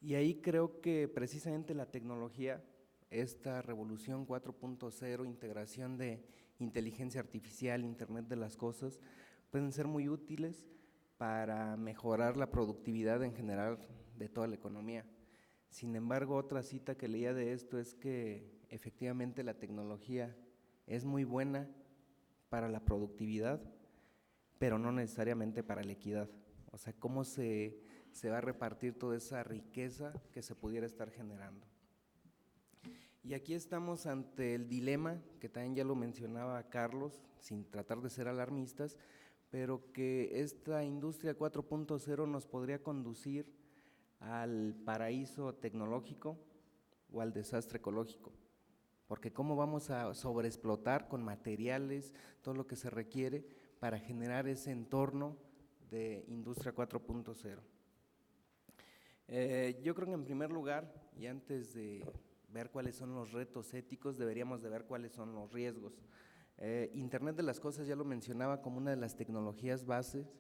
Y ahí creo que precisamente la tecnología, esta revolución 4.0, integración de inteligencia artificial, Internet de las cosas, pueden ser muy útiles para mejorar la productividad en general de toda la economía. Sin embargo, otra cita que leía de esto es que efectivamente la tecnología es muy buena para la productividad, pero no necesariamente para la equidad. O sea, cómo se va a repartir toda esa riqueza que se pudiera estar generando. Y aquí estamos ante el dilema, que también ya lo mencionaba Carlos, sin tratar de ser alarmistas, pero que esta industria 4.0 nos podría conducir al paraíso tecnológico o al desastre ecológico, porque cómo vamos a sobreexplotar con materiales todo lo que se requiere para generar ese entorno de industria 4.0. Yo creo que en primer lugar, y antes de ver cuáles son los retos éticos, deberíamos de ver cuáles son los riesgos. Internet de las cosas ya lo mencionaba como una de las tecnologías bases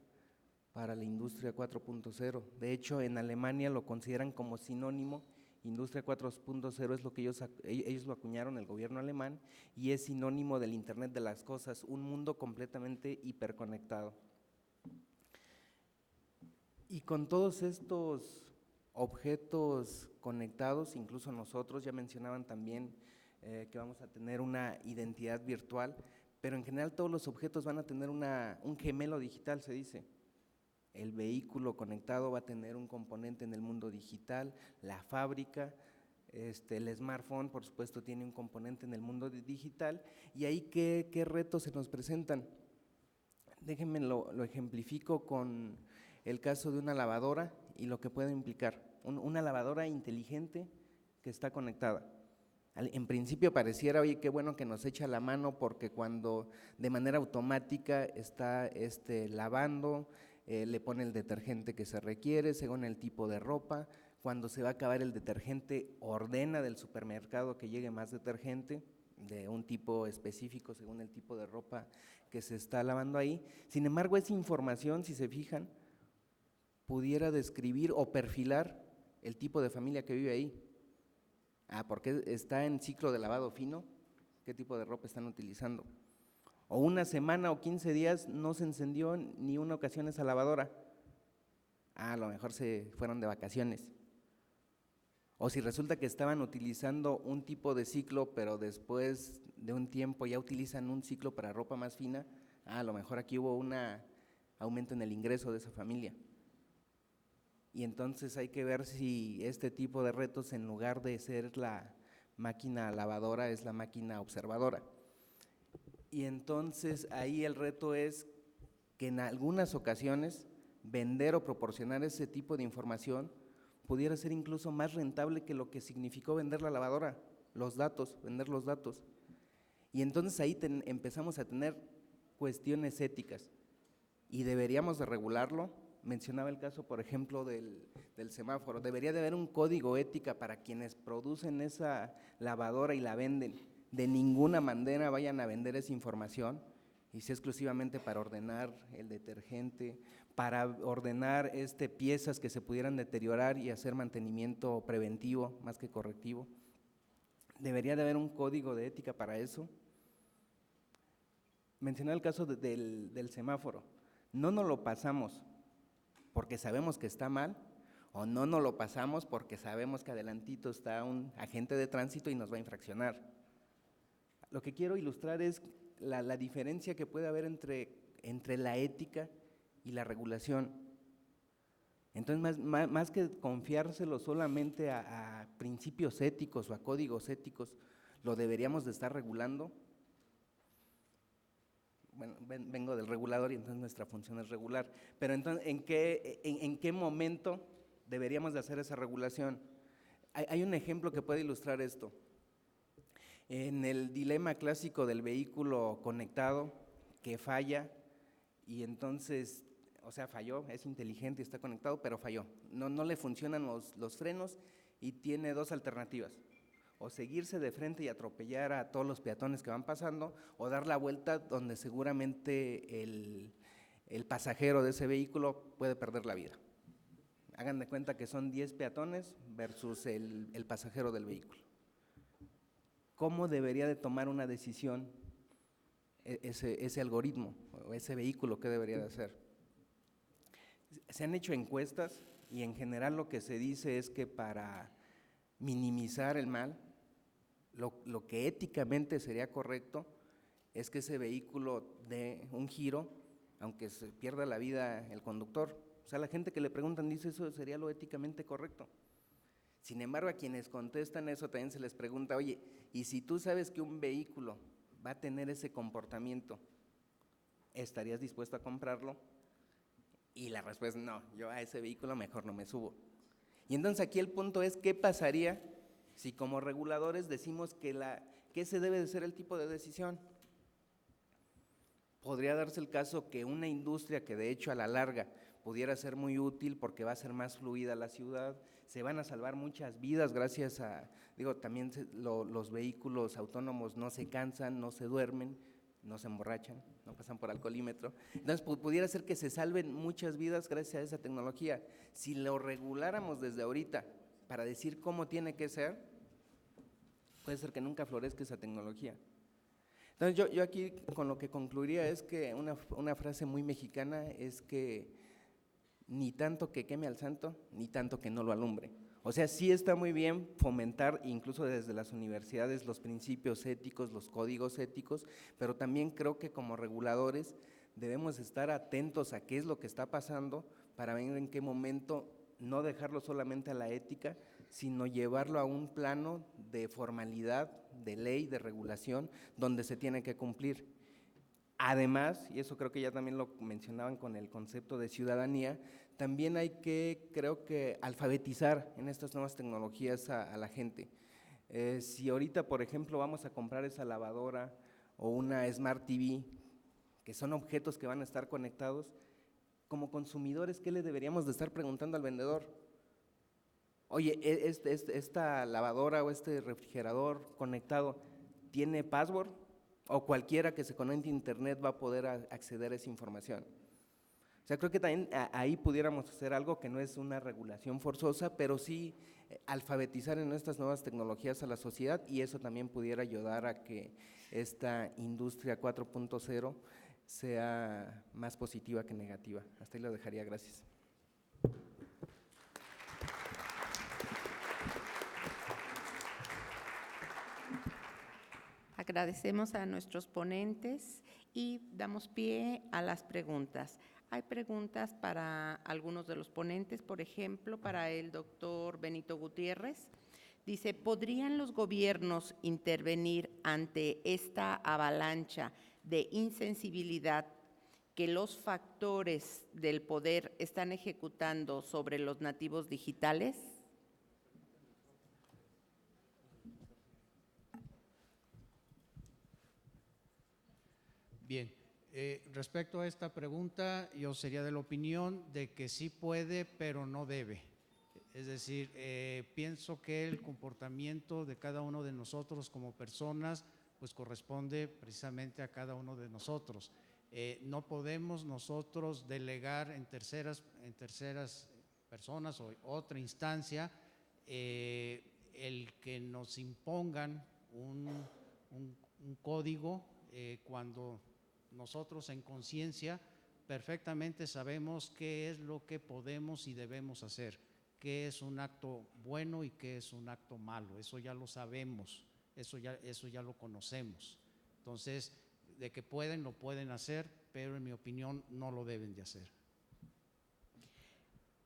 para la industria 4.0. De hecho, en Alemania lo consideran como sinónimo. Industria 4.0 es lo que ellos lo acuñaron, el gobierno alemán, y es sinónimo del Internet de las cosas, un mundo completamente hiperconectado. Y con todos estos objetos conectados, incluso nosotros ya mencionaban también que vamos a tener una identidad virtual, pero en general todos los objetos van a tener un gemelo digital, se dice. El vehículo conectado va a tener un componente en el mundo digital, la fábrica, el smartphone, por supuesto, tiene un componente en el mundo digital. ¿Y ahí qué retos se nos presentan? Déjenme lo ejemplifico con el caso de una lavadora y lo que puede implicar. Una lavadora inteligente que está conectada. En principio pareciera, oye, qué bueno que nos echa la mano porque cuando de manera automática está lavando, le pone el detergente que se requiere según el tipo de ropa. Cuando se va a acabar el detergente, ordena del supermercado que llegue más detergente de un tipo específico según el tipo de ropa que se está lavando ahí. Sin embargo, esa información, si se fijan, pudiera describir o perfilar el tipo de familia que vive ahí. Porque está en ciclo de lavado fino, ¿qué tipo de ropa están utilizando? O una semana o 15 días no se encendió ni una ocasión esa lavadora. A lo mejor se fueron de vacaciones. O si resulta que estaban utilizando un tipo de ciclo, pero después de un tiempo ya utilizan un ciclo para ropa más fina, a lo mejor aquí hubo un aumento en el ingreso de esa familia. Y entonces hay que ver si este tipo de retos, en lugar de ser la máquina lavadora, es la máquina observadora. Y entonces ahí el reto es que en algunas ocasiones vender o proporcionar ese tipo de información pudiera ser incluso más rentable que lo que significó vender la lavadora, vender los datos. Y entonces ahí empezamos a tener cuestiones éticas y deberíamos de regularlo. Mencionaba el caso, por ejemplo, del semáforo. Debería de haber un código ética para quienes producen esa lavadora y la venden. De ninguna manera vayan a vender esa información y sea exclusivamente para ordenar el detergente, para ordenar piezas que se pudieran deteriorar y hacer mantenimiento preventivo más que correctivo. Debería de haber un código de ética para eso. Mencioné el caso del semáforo. No nos lo pasamos porque sabemos que está mal, o no nos lo pasamos porque sabemos que adelantito está un agente de tránsito y nos va a infraccionar. Lo que quiero ilustrar es la diferencia que puede haber entre la ética y la regulación. Entonces, más que confiárselo solamente a principios éticos o a códigos éticos, lo deberíamos de estar regulando. Bueno, vengo del regulador y entonces nuestra función es regular, pero entonces, ¿en qué momento deberíamos de hacer esa regulación? Hay un ejemplo que puede ilustrar esto. En el dilema clásico del vehículo conectado que falla y entonces, o sea, falló, es inteligente y está conectado, pero falló. No le funcionan los frenos y tiene dos alternativas: o seguirse de frente y atropellar a todos los peatones que van pasando, o dar la vuelta donde seguramente el pasajero de ese vehículo puede perder la vida. Hagan de cuenta que son 10 peatones versus el pasajero del vehículo. ¿Cómo debería de tomar una decisión ese algoritmo o ese vehículo? ¿Qué debería de hacer? Se han hecho encuestas y en general lo que se dice es que para minimizar el mal, lo que éticamente sería correcto es que ese vehículo dé un giro, aunque se pierda la vida el conductor. O sea, la gente que le preguntan dice eso sería lo éticamente correcto. Sin embargo, a quienes contestan eso también se les pregunta, oye, ¿y si tú sabes que un vehículo va a tener ese comportamiento, estarías dispuesto a comprarlo? Y la respuesta es no, yo a ese vehículo mejor no me subo. Y entonces aquí el punto es, ¿qué pasaría si como reguladores decimos que ese debe de ser el tipo de decisión? Podría darse el caso que una industria que de hecho a la larga pudiera ser muy útil porque va a ser más fluida la ciudad, se van a salvar muchas vidas gracias a, también los vehículos autónomos no se cansan, no se duermen, no se emborrachan, no pasan por alcoholímetro. Entonces pudiera ser que se salven muchas vidas gracias a esa tecnología. Si lo reguláramos desde ahorita para decir cómo tiene que ser, puede ser que nunca florezca esa tecnología. Entonces yo aquí con lo que concluiría es que una frase muy mexicana es que ni tanto que queme al santo, ni tanto que no lo alumbre. O sea, sí está muy bien fomentar, incluso desde las universidades, los principios éticos, los códigos éticos, pero también creo que como reguladores debemos estar atentos a qué es lo que está pasando para ver en qué momento no dejarlo solamente a la ética, sino llevarlo a un plano de formalidad, de ley, de regulación, donde se tiene que cumplir. Además, y eso creo que ya también lo mencionaban con el concepto de ciudadanía, también hay que, creo que, alfabetizar en estas nuevas tecnologías a la gente. Si ahorita, por ejemplo, vamos a comprar esa lavadora o una Smart TV, que son objetos que van a estar conectados, como consumidores, ¿qué le deberíamos de estar preguntando al vendedor? Oye, esta lavadora o este refrigerador conectado, ¿tiene password? O cualquiera que se conecte a internet va a poder acceder a esa información. O sea, creo que también ahí pudiéramos hacer algo que no es una regulación forzosa, pero sí alfabetizar en estas nuevas tecnologías a la sociedad, y eso también pudiera ayudar a que esta industria 4.0 sea más positiva que negativa. Hasta ahí lo dejaría, gracias. Agradecemos a nuestros ponentes y damos pie a las preguntas. Hay preguntas para algunos de los ponentes, por ejemplo, para el doctor Benito Gutiérrez. Dice, ¿podrían los gobiernos intervenir ante esta avalancha de insensibilidad que los factores del poder están ejecutando sobre los nativos digitales? Bien, respecto a esta pregunta, yo sería de la opinión de que sí puede, pero no debe. Es decir, pienso que el comportamiento de cada uno de nosotros como personas, pues corresponde precisamente a cada uno de nosotros. No podemos nosotros delegar en terceras personas o otra instancia el que nos impongan un código cuando nosotros en conciencia perfectamente sabemos qué es lo que podemos y debemos hacer, qué es un acto bueno y qué es un acto malo, eso ya lo sabemos. eso ya lo conocemos. Entonces, de que pueden, lo pueden hacer, pero en mi opinión no lo deben de hacer.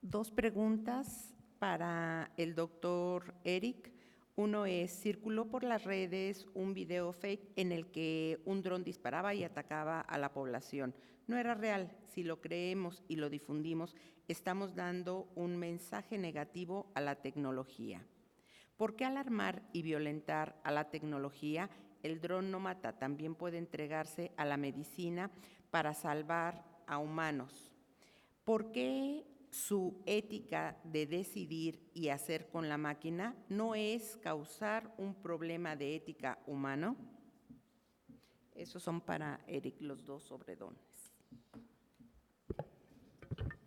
Dos preguntas para el doctor Eric. Uno es, circuló por las redes un video fake en el que un dron disparaba y atacaba a la población. No era real. Si lo creemos y lo difundimos, estamos dando un mensaje negativo a la tecnología. ¿Por qué alarmar y violentar a la tecnología? El dron no mata, también puede entregarse a la medicina para salvar a humanos. ¿Por qué su ética de decidir y hacer con la máquina no es causar un problema de ética humano? Esos son para Eric los dos sobre drones.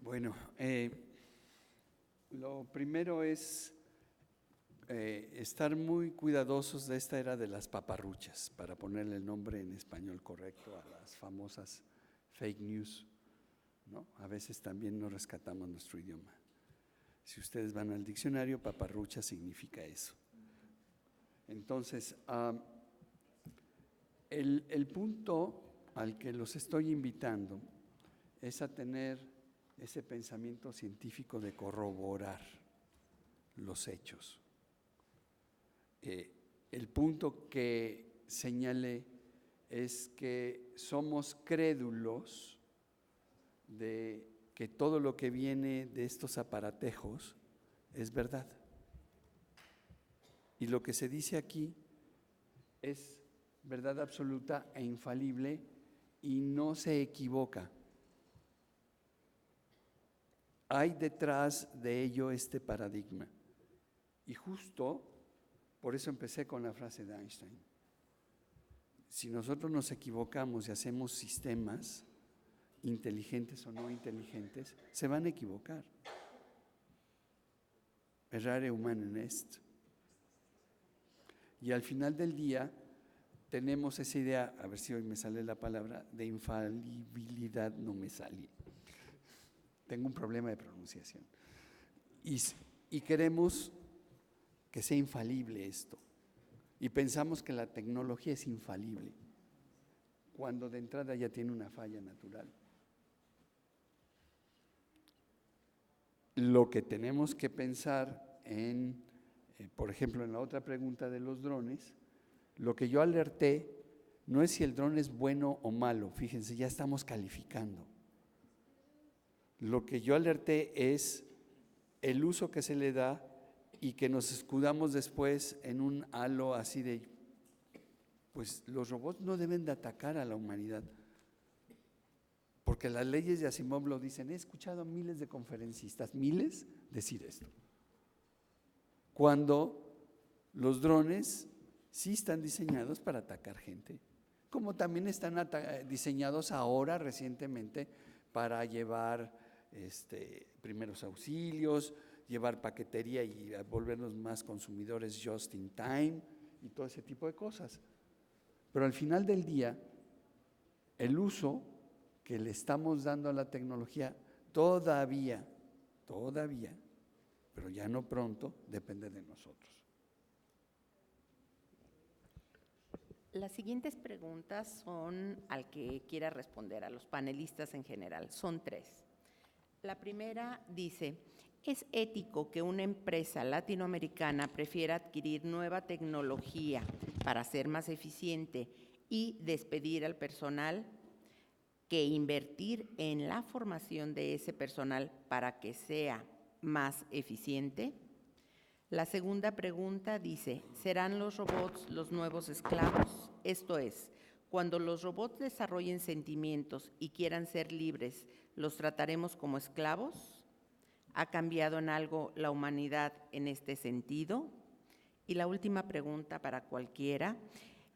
Bueno, lo primero es estar muy cuidadosos de esta era de las paparruchas, para ponerle el nombre en español correcto a las famosas fake news, ¿no? A veces también no rescatamos nuestro idioma. Si ustedes van al diccionario, paparrucha significa eso. Entonces, el punto al que los estoy invitando es a tener ese pensamiento científico de corroborar los hechos. El punto que señalé es que somos crédulos de que todo lo que viene de estos aparatejos es verdad. Y lo que se dice aquí es verdad absoluta e infalible y no se equivoca. Hay detrás de ello este paradigma. Y justo por eso empecé con la frase de Einstein. Si nosotros nos equivocamos y hacemos sistemas, inteligentes o no inteligentes, se van a equivocar. Errare humanum est. Y al final del día tenemos esa idea, a ver si hoy me sale la palabra, de infalibilidad, no me sale. Tengo un problema de pronunciación. Y queremos que sea infalible esto. Y pensamos que la tecnología es infalible, cuando de entrada ya tiene una falla natural. Lo que tenemos que pensar en, por ejemplo, en la otra pregunta de los drones, lo que yo alerté no es si el dron es bueno o malo, fíjense, ya estamos calificando. Lo que yo alerté es el uso que se le da y que nos escudamos después en un halo así de, pues los robots no deben de atacar a la humanidad, porque las leyes de Asimov lo dicen. He escuchado a miles de conferencistas, miles, decir esto, cuando los drones sí están diseñados para atacar gente, como también están diseñados ahora recientemente para llevar primeros auxilios, llevar paquetería y volvernos más consumidores just in time y todo ese tipo de cosas. Pero al final del día, el uso que le estamos dando a la tecnología todavía, pero ya no pronto, depende de nosotros. Las siguientes preguntas son al que quiera responder, a los panelistas en general. Son tres. La primera dice: ¿es ético que una empresa latinoamericana prefiera adquirir nueva tecnología para ser más eficiente y despedir al personal que invertir en la formación de ese personal para que sea más eficiente? La segunda pregunta dice: ¿serán los robots los nuevos esclavos? Esto es, cuando los robots desarrollen sentimientos y quieran ser libres, ¿los trataremos como esclavos? ¿Ha cambiado en algo la humanidad en este sentido? Y la última pregunta para cualquiera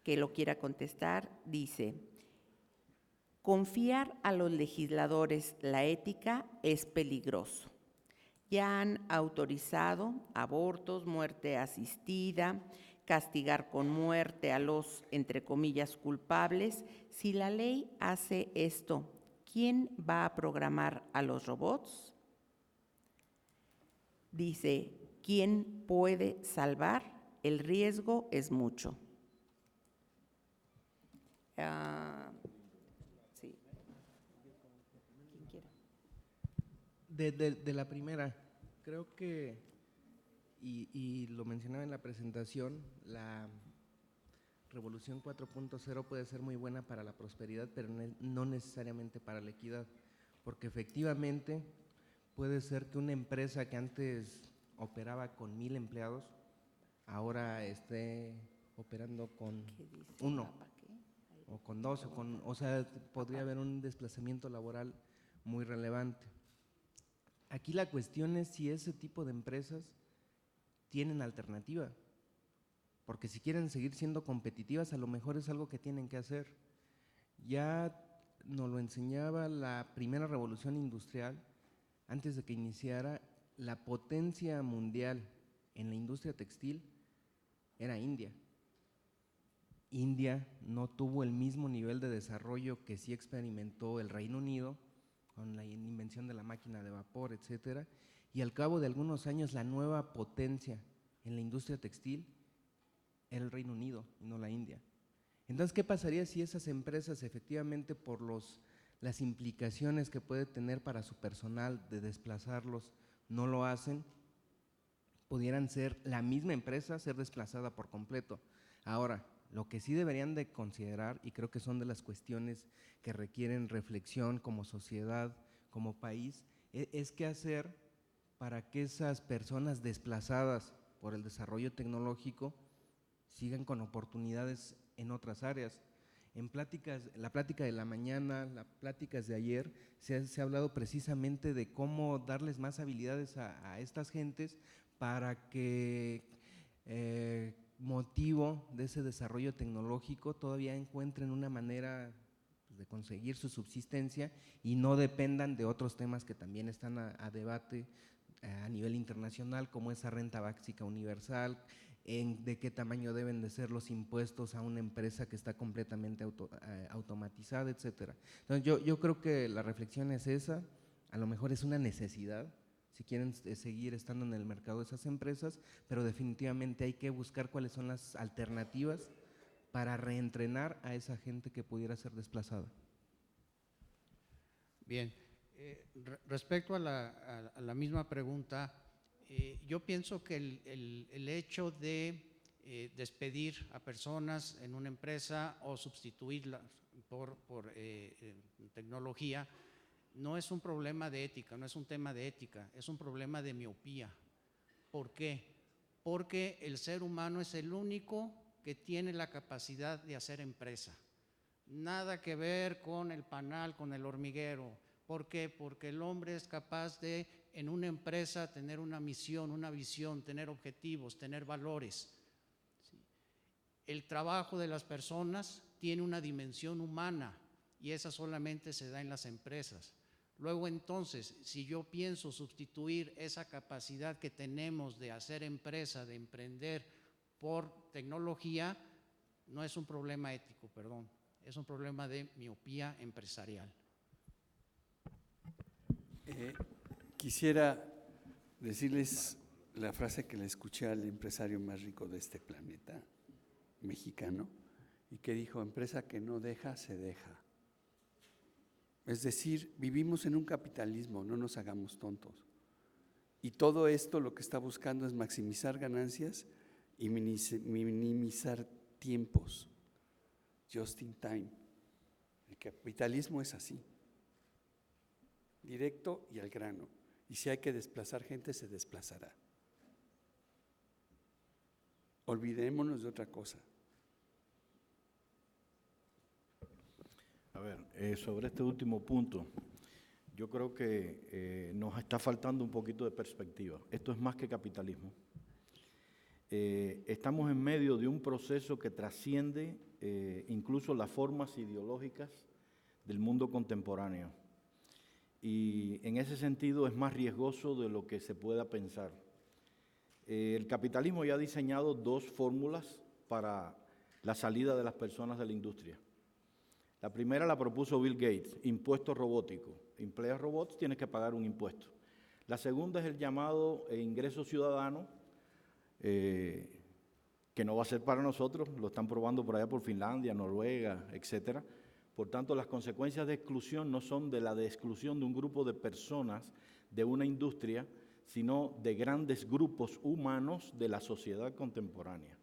que lo quiera contestar dice: confiar a los legisladores la ética es peligroso. Ya han autorizado abortos, muerte asistida, castigar con muerte a los, entre comillas, culpables. Si la ley hace esto, ¿quién va a programar a los robots? Dice: ¿quién puede salvar? El riesgo es mucho. Sí. Quien quiera. De la primera, creo que, y lo mencionaba en la presentación, la Revolución 4.0 puede ser muy buena para la prosperidad, pero no necesariamente para la equidad, porque efectivamente puede ser que una empresa que antes operaba con 1000 empleados, ahora esté operando con ¿Qué dice? 1 ¿Para qué? o con 2, o sea, podría haber un desplazamiento laboral muy relevante. Aquí la cuestión es si ese tipo de empresas tienen alternativa, porque si quieren seguir siendo competitivas, a lo mejor es algo que tienen que hacer. Ya nos lo enseñaba la primera revolución industrial, antes de que iniciara, la potencia mundial en la industria textil era India. India no tuvo el mismo nivel de desarrollo que sí experimentó el Reino Unido, con la invención de la máquina de vapor, etcétera, y al cabo de algunos años la nueva potencia en la industria textil era el Reino Unido y no la India. Entonces, ¿qué pasaría si esas empresas efectivamente por las implicaciones que puede tener para su personal de desplazarlos no lo hacen? Pudieran ser la misma empresa, ser desplazada por completo. Ahora, lo que sí deberían de considerar, y creo que son de las cuestiones que requieren reflexión como sociedad, como país, es qué hacer para que esas personas desplazadas por el desarrollo tecnológico sigan con oportunidades en otras áreas. En la plática de la mañana, las pláticas de ayer, se ha hablado precisamente de cómo darles más habilidades a estas gentes para que motivo de ese desarrollo tecnológico todavía encuentren una manera de conseguir su subsistencia y no dependan de otros temas que también están a debate a nivel internacional, como esa renta básica universal, de qué tamaño deben de ser los impuestos a una empresa que está completamente automatizada, etcétera. Entonces yo creo que la reflexión es esa, a lo mejor es una necesidad, si quieren seguir estando en el mercado de esas empresas, pero definitivamente hay que buscar cuáles son las alternativas para reentrenar a esa gente que pudiera ser desplazada. Bien, respecto a la misma pregunta, yo pienso que el hecho de despedir a personas en una empresa o sustituirlas por tecnología no es un problema de ética, no es un tema de ética, es un problema de miopía. ¿Por qué? Porque el ser humano es el único que tiene la capacidad de hacer empresa. Nada que ver con el panal, con el hormiguero. ¿Por qué? Porque el hombre es capaz de, en una empresa, tener una misión, una visión, tener objetivos, tener valores. ¿Sí? El trabajo de las personas tiene una dimensión humana y esa solamente se da en las empresas. Luego, entonces, si yo pienso sustituir esa capacidad que tenemos de hacer empresa, de emprender por tecnología, no es un problema ético, perdón, es un problema de miopía empresarial. Quisiera decirles la frase que le escuché al empresario más rico de este planeta, mexicano, y que dijo: empresa que no deja, se deja. Es decir, vivimos en un capitalismo, no nos hagamos tontos. Y todo esto lo que está buscando es maximizar ganancias y minimizar tiempos, just in time. El capitalismo es así, directo y al grano. Y si hay que desplazar gente, se desplazará. Olvidémonos de otra cosa. A ver, sobre este último punto, yo creo que nos está faltando un poquito de perspectiva. Esto es más que capitalismo. Estamos en medio de un proceso que trasciende incluso las formas ideológicas del mundo contemporáneo. Y en ese sentido es más riesgoso de lo que se pueda pensar. El capitalismo ya ha diseñado dos fórmulas para la salida de las personas de la industria. La primera la propuso Bill Gates, impuesto robótico. Empleas robots, tienes que pagar un impuesto. La segunda es el llamado ingreso ciudadano, que que no va a ser para nosotros, lo están probando por allá por Finlandia, Noruega, etcétera. Por tanto, las consecuencias de exclusión no son de la de exclusión de un grupo de personas de una industria, sino de grandes grupos humanos de la sociedad contemporánea.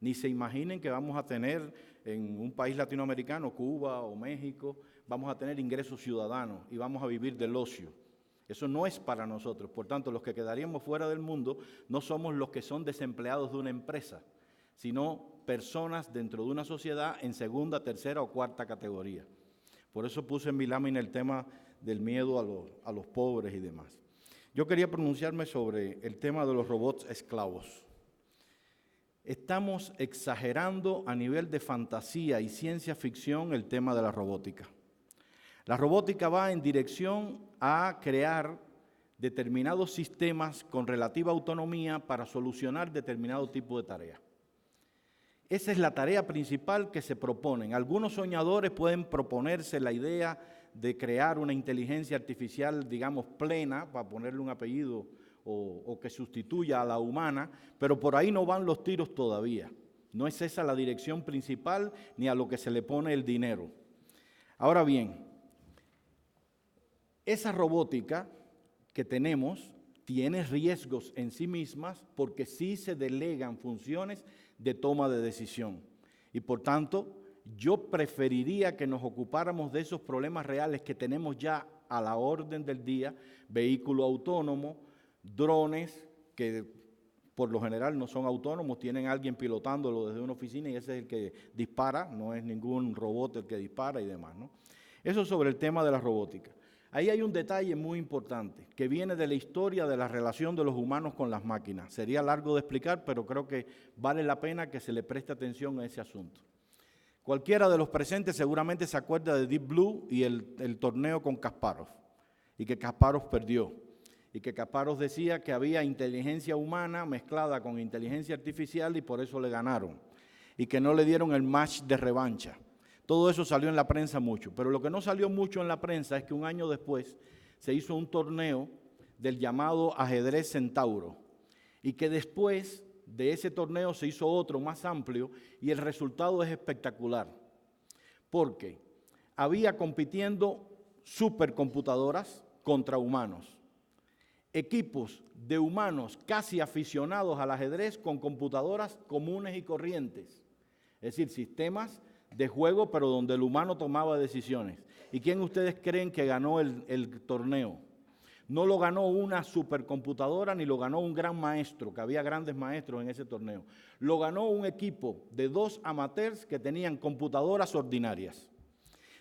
Ni se imaginen que vamos a tener en un país latinoamericano, Cuba o México, vamos a tener ingresos ciudadanos y vamos a vivir del ocio. Eso no es para nosotros. Por tanto, los que quedaríamos fuera del mundo no somos los que son desempleados de una empresa, sino personas dentro de una sociedad en segunda, tercera o cuarta categoría. Por eso puse en mi lámina el tema del miedo a los pobres y demás. Yo quería pronunciarme sobre el tema de los robots esclavos. Estamos exagerando a nivel de fantasía y ciencia ficción el tema de la robótica. La robótica va en dirección a crear determinados sistemas con relativa autonomía para solucionar determinado tipo de tarea. Esa es la tarea principal que se proponen. Algunos soñadores pueden proponerse la idea de crear una inteligencia artificial, digamos, plena, para ponerle un apellido, o que sustituya a la humana, pero por ahí no van los tiros todavía. No es esa la dirección principal ni a lo que se le pone el dinero. Ahora bien, esa robótica que tenemos tiene riesgos en sí mismas porque sí se delegan funciones de toma de decisión. Y por tanto, yo preferiría que nos ocupáramos de esos problemas reales que tenemos ya a la orden del día, vehículo autónomo, drones que por lo general no son autónomos, tienen a alguien pilotándolo desde una oficina y ese es el que dispara, no es ningún robot el que dispara y demás, ¿no? Eso sobre el tema de la robótica. Ahí hay un detalle muy importante que viene de la historia de la relación de los humanos con las máquinas. Sería largo de explicar, pero creo que vale la pena que se le preste atención a ese asunto. Cualquiera de los presentes seguramente se acuerda de Deep Blue y el torneo con Kasparov, y que Kasparov perdió, y que Kasparov decía que había inteligencia humana mezclada con inteligencia artificial y por eso le ganaron, y que no le dieron el match de revancha. Todo eso salió en la prensa mucho, pero lo que no salió mucho en la prensa es que un año después se hizo un torneo del llamado ajedrez Centauro y que después de ese torneo se hizo otro más amplio y el resultado es espectacular, porque había compitiendo supercomputadoras contra humanos, equipos de humanos casi aficionados al ajedrez con computadoras comunes y corrientes, es decir, sistemas de juego, pero donde el humano tomaba decisiones. ¿Y quién ustedes creen que ganó el torneo? No lo ganó una supercomputadora ni lo ganó un gran maestro, que había grandes maestros en ese torneo. Lo ganó un equipo de 2 amateurs que tenían computadoras ordinarias.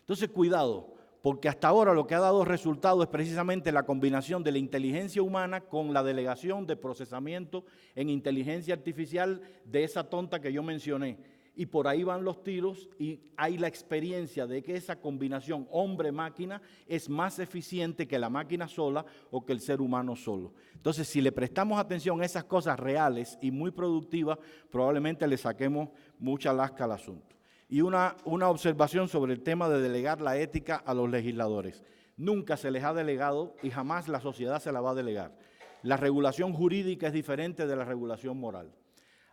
Entonces, cuidado, porque hasta ahora lo que ha dado resultado es precisamente la combinación de la inteligencia humana con la delegación de procesamiento en inteligencia artificial de esa tonta que yo mencioné. Y por ahí van los tiros y hay la experiencia de que esa combinación hombre-máquina es más eficiente que la máquina sola o que el ser humano solo. Entonces, si le prestamos atención a esas cosas reales y muy productivas, probablemente le saquemos mucha lasca al asunto. Y una observación sobre el tema de delegar la ética a los legisladores. Nunca se les ha delegado y jamás la sociedad se la va a delegar. La regulación jurídica es diferente de la regulación moral.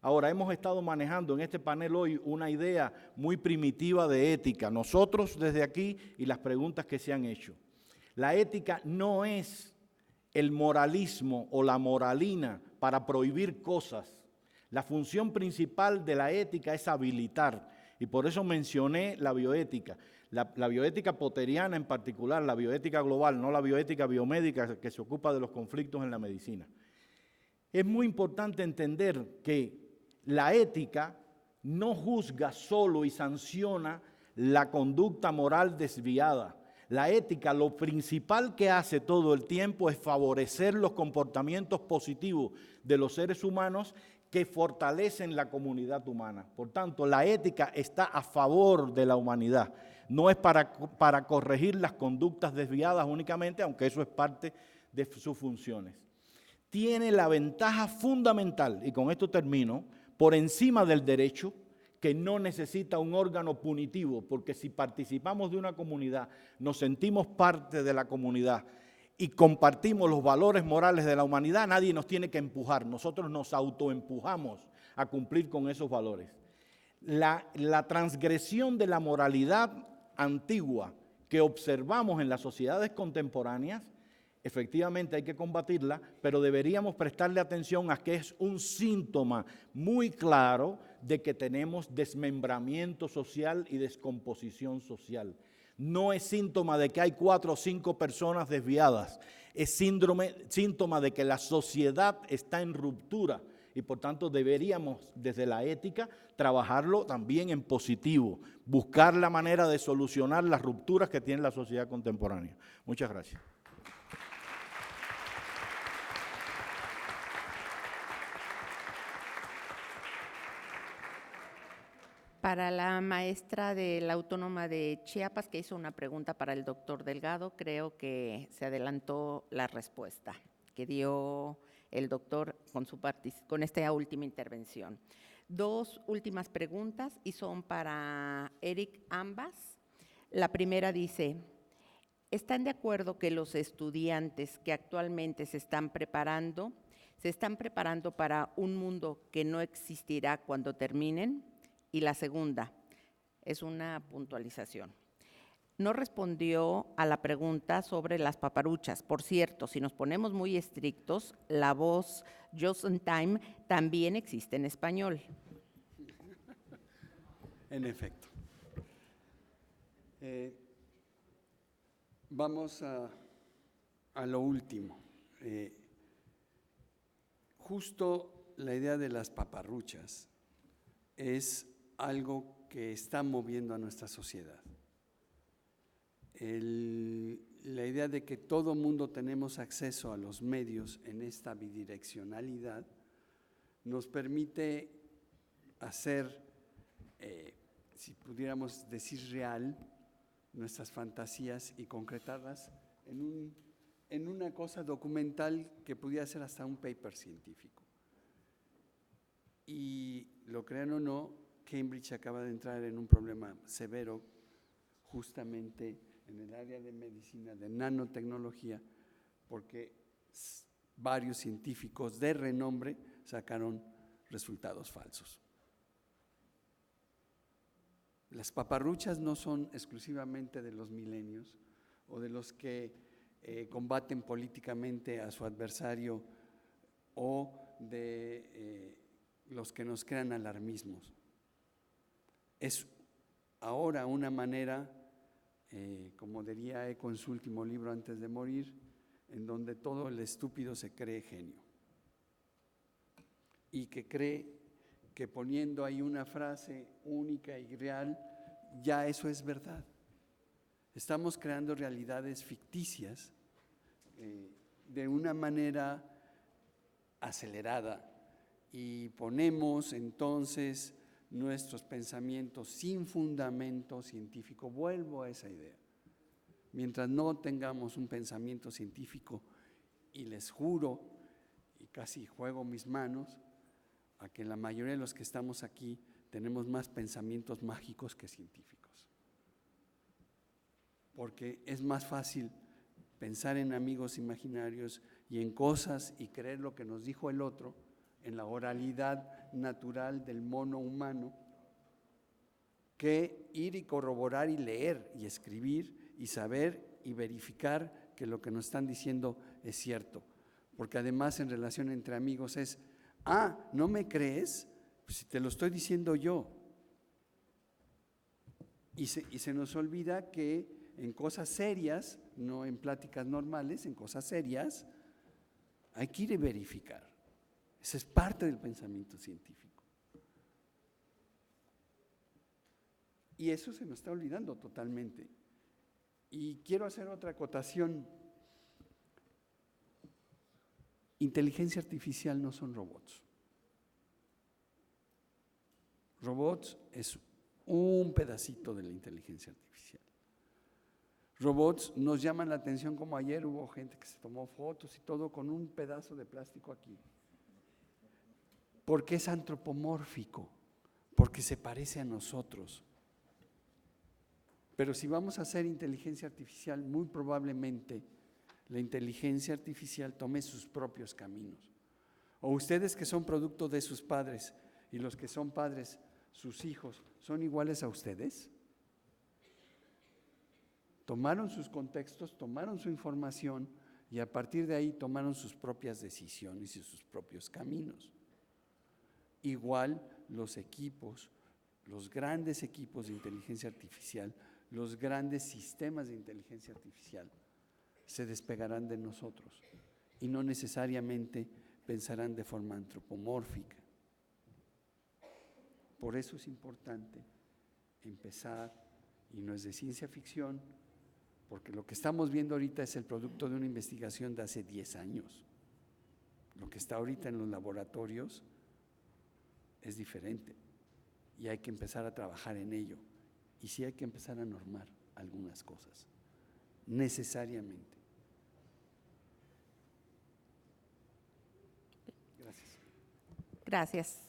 Ahora, hemos estado manejando en este panel hoy una idea muy primitiva de ética, nosotros desde aquí y las preguntas que se han hecho. La ética no es el moralismo o la moralina para prohibir cosas. La función principal de la ética es habilitar, y por eso mencioné la bioética. La bioética potteriana en particular, la bioética global, no la bioética biomédica que se ocupa de los conflictos en la medicina. Es muy importante entender que la ética no juzga solo y sanciona la conducta moral desviada. La ética lo principal que hace todo el tiempo es favorecer los comportamientos positivos de los seres humanos que fortalecen la comunidad humana. Por tanto, la ética está a favor de la humanidad. No es para corregir las conductas desviadas únicamente, aunque eso es parte de sus funciones. Tiene la ventaja fundamental, y con esto termino, por encima del derecho, que no necesita un órgano punitivo, porque si participamos de una comunidad, nos sentimos parte de la comunidad y compartimos los valores morales de la humanidad, nadie nos tiene que empujar, nosotros nos autoempujamos a cumplir con esos valores. La transgresión de la moralidad antigua que observamos en las sociedades contemporáneas, efectivamente hay que combatirla, pero deberíamos prestarle atención a que es un síntoma muy claro de que tenemos desmembramiento social y descomposición social. No es síntoma de que hay 4 o 5 personas desviadas, es síntoma de que la sociedad está en ruptura y por tanto deberíamos desde la ética trabajarlo también en positivo, buscar la manera de solucionar las rupturas que tiene la sociedad contemporánea. Muchas gracias. Para la maestra de la Autónoma de Chiapas, que hizo una pregunta para el doctor Delgado, creo que se adelantó la respuesta que dio el doctor con esta última intervención. 2 últimas preguntas y son para Eric ambas. La primera dice, ¿están de acuerdo que los estudiantes que actualmente se están preparando para un mundo que no existirá cuando terminen? Y la segunda es una puntualización. No respondió a la pregunta sobre las paparuchas. Por cierto, si nos ponemos muy estrictos, la voz Just in Time también existe en español. En efecto. Vamos a lo último. Justo la idea de las paparruchas es algo que está moviendo a nuestra sociedad. La idea de que todo mundo tenemos acceso a los medios en esta bidireccionalidad nos permite hacer, si pudiéramos decir real, nuestras fantasías y concretarlas en una cosa documental que pudiera ser hasta un paper científico. Y lo crean o no, Cambridge acaba de entrar en un problema severo justamente en el área de medicina, de nanotecnología, porque varios científicos de renombre sacaron resultados falsos. Las paparruchas no son exclusivamente de los milenios o de los que combaten políticamente a su adversario o de los que nos crean alarmismos. Es ahora una manera, como diría Eco en su último libro antes de morir, en donde todo el estúpido se cree genio y que cree que poniendo ahí una frase única y real, ya eso es verdad. Estamos creando realidades ficticias de una manera acelerada y ponemos entonces nuestros pensamientos sin fundamento científico. Vuelvo a esa idea. Mientras no tengamos un pensamiento científico, y les juro, y casi juego mis manos, a que la mayoría de los que estamos aquí tenemos más pensamientos mágicos que científicos. Porque es más fácil pensar en amigos imaginarios y en cosas y creer lo que nos dijo el otro, en la oralidad natural del mono humano, que ir y corroborar y leer y escribir y saber y verificar que lo que nos están diciendo es cierto. Porque además en relación entre amigos es, ¿no me crees? Pues si te lo estoy diciendo yo. Y se nos olvida que en cosas serias, no en pláticas normales, en cosas serias, hay que ir y verificar. Esa es parte del pensamiento científico. Y eso se nos está olvidando totalmente. Y quiero hacer otra acotación. Inteligencia artificial no son robots. Robots es un pedacito de la inteligencia artificial. Robots nos llaman la atención, como ayer hubo gente que se tomó fotos y todo con un pedazo de plástico aquí. Porque es antropomórfico, porque se parece a nosotros. Pero si vamos a hacer inteligencia artificial, muy probablemente la inteligencia artificial tome sus propios caminos. O ustedes que son producto de sus padres y los que son padres, sus hijos, son iguales a ustedes? Tomaron sus contextos, tomaron su información y a partir de ahí tomaron sus propias decisiones y sus propios caminos. Igual los equipos, los grandes equipos de inteligencia artificial, los grandes sistemas de inteligencia artificial se despegarán de nosotros y no necesariamente pensarán de forma antropomórfica. Por eso es importante empezar, y no es de ciencia ficción, porque lo que estamos viendo ahorita es el producto de una investigación de hace 10 años. Lo que está ahorita en los laboratorios es diferente y hay que empezar a trabajar en ello. Y sí hay que empezar a normar algunas cosas, necesariamente. Gracias. Gracias.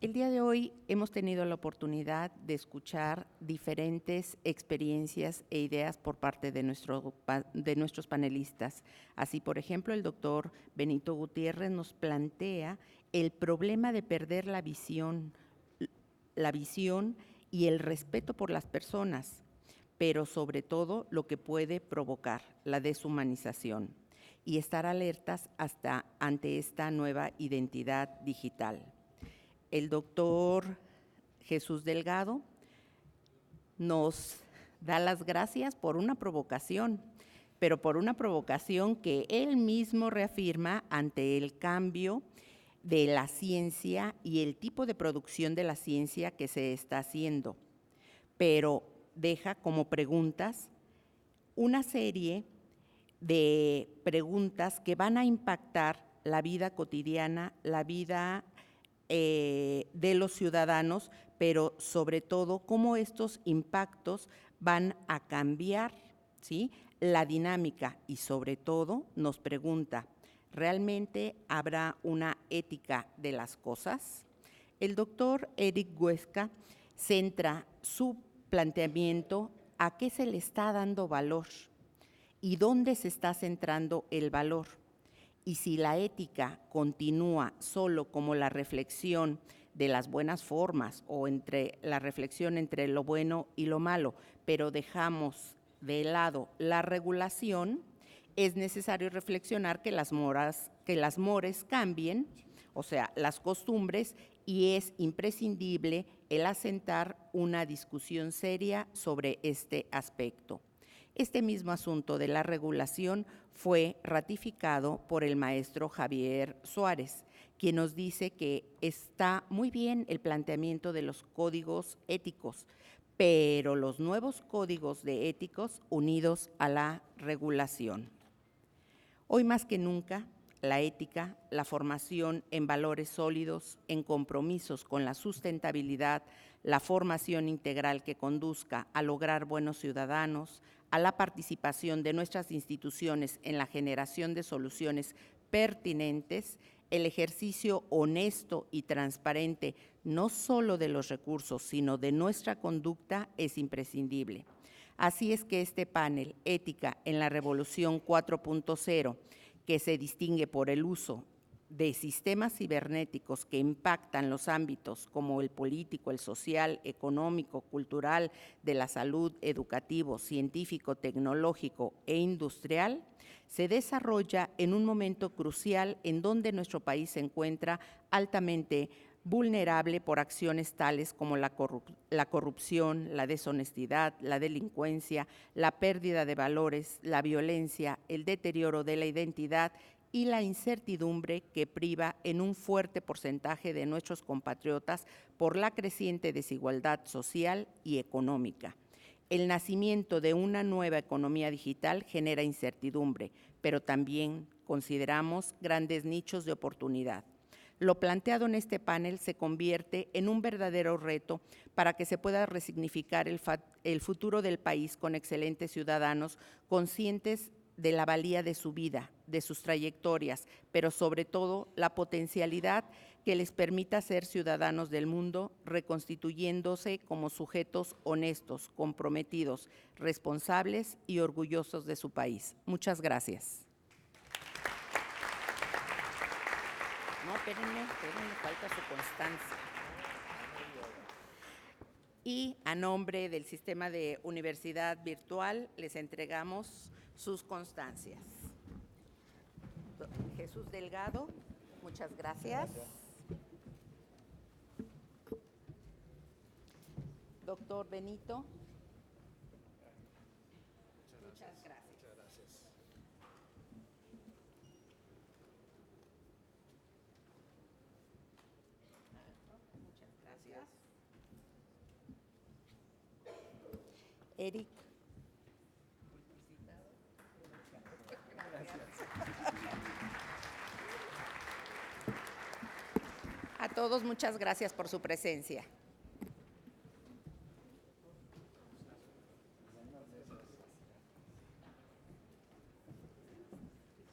El día de hoy hemos tenido la oportunidad de escuchar diferentes experiencias e ideas por parte de nuestros panelistas. Así, por ejemplo, el doctor Benito Gutiérrez nos plantea el problema de perder la visión y el respeto por las personas, pero sobre todo lo que puede provocar la deshumanización y estar alertas ante esta nueva identidad digital. El doctor Jesús Delgado nos da las gracias por una provocación, pero por una provocación que él mismo reafirma ante el cambio de la ciencia y el tipo de producción de la ciencia que se está haciendo, pero deja como preguntas una serie de preguntas que van a impactar la vida cotidiana, la vida de los ciudadanos, pero sobre todo cómo estos impactos van a cambiar, ¿sí?, la dinámica y sobre todo nos pregunta, ¿realmente habrá una ética de las cosas? El doctor Eric Huesca centra su planteamiento a qué se le está dando valor y dónde se está centrando el valor. Y si la ética continúa solo como la reflexión de las buenas formas o entre la reflexión entre lo bueno y lo malo, pero dejamos de lado la regulación, es necesario reflexionar que las mores cambien, o sea, las costumbres, y es imprescindible el asentar una discusión seria sobre este aspecto. Este mismo asunto de la regulación fue ratificado por el maestro Javier Suárez, quien nos dice que está muy bien el planteamiento de los códigos éticos, pero los nuevos códigos de éticos unidos a la regulación. Hoy más que nunca, la ética, la formación en valores sólidos, en compromisos con la sustentabilidad, la formación integral que conduzca a lograr buenos ciudadanos, a la participación de nuestras instituciones en la generación de soluciones pertinentes, el ejercicio honesto y transparente no solo de los recursos, sino de nuestra conducta es imprescindible. Así es que este panel, Ética en la Revolución 4.0, que se distingue por el uso de sistemas cibernéticos que impactan los ámbitos como el político, el social, económico, cultural, de la salud, educativo, científico, tecnológico e industrial, se desarrolla en un momento crucial en donde nuestro país se encuentra altamente vulnerable por acciones tales como la corrupción, la deshonestidad, la delincuencia, la pérdida de valores, la violencia, el deterioro de la identidad y la incertidumbre que priva en un fuerte porcentaje de nuestros compatriotas por la creciente desigualdad social y económica. El nacimiento de una nueva economía digital genera incertidumbre, pero también consideramos grandes nichos de oportunidad. Lo planteado en este panel se convierte en un verdadero reto para que se pueda resignificar el futuro del país con excelentes ciudadanos conscientes de la valía de su vida, de sus trayectorias, pero sobre todo la potencialidad que les permita ser ciudadanos del mundo, reconstituyéndose como sujetos honestos, comprometidos, responsables y orgullosos de su país. Muchas gracias. No, espérenme, falta su constancia. y a nombre del sistema de universidad virtual les entregamos sus constancias. Jesús Delgado, muchas gracias. Doctor Benito. Muchas gracias. Muchas gracias. Eric. A todos, muchas gracias por su presencia.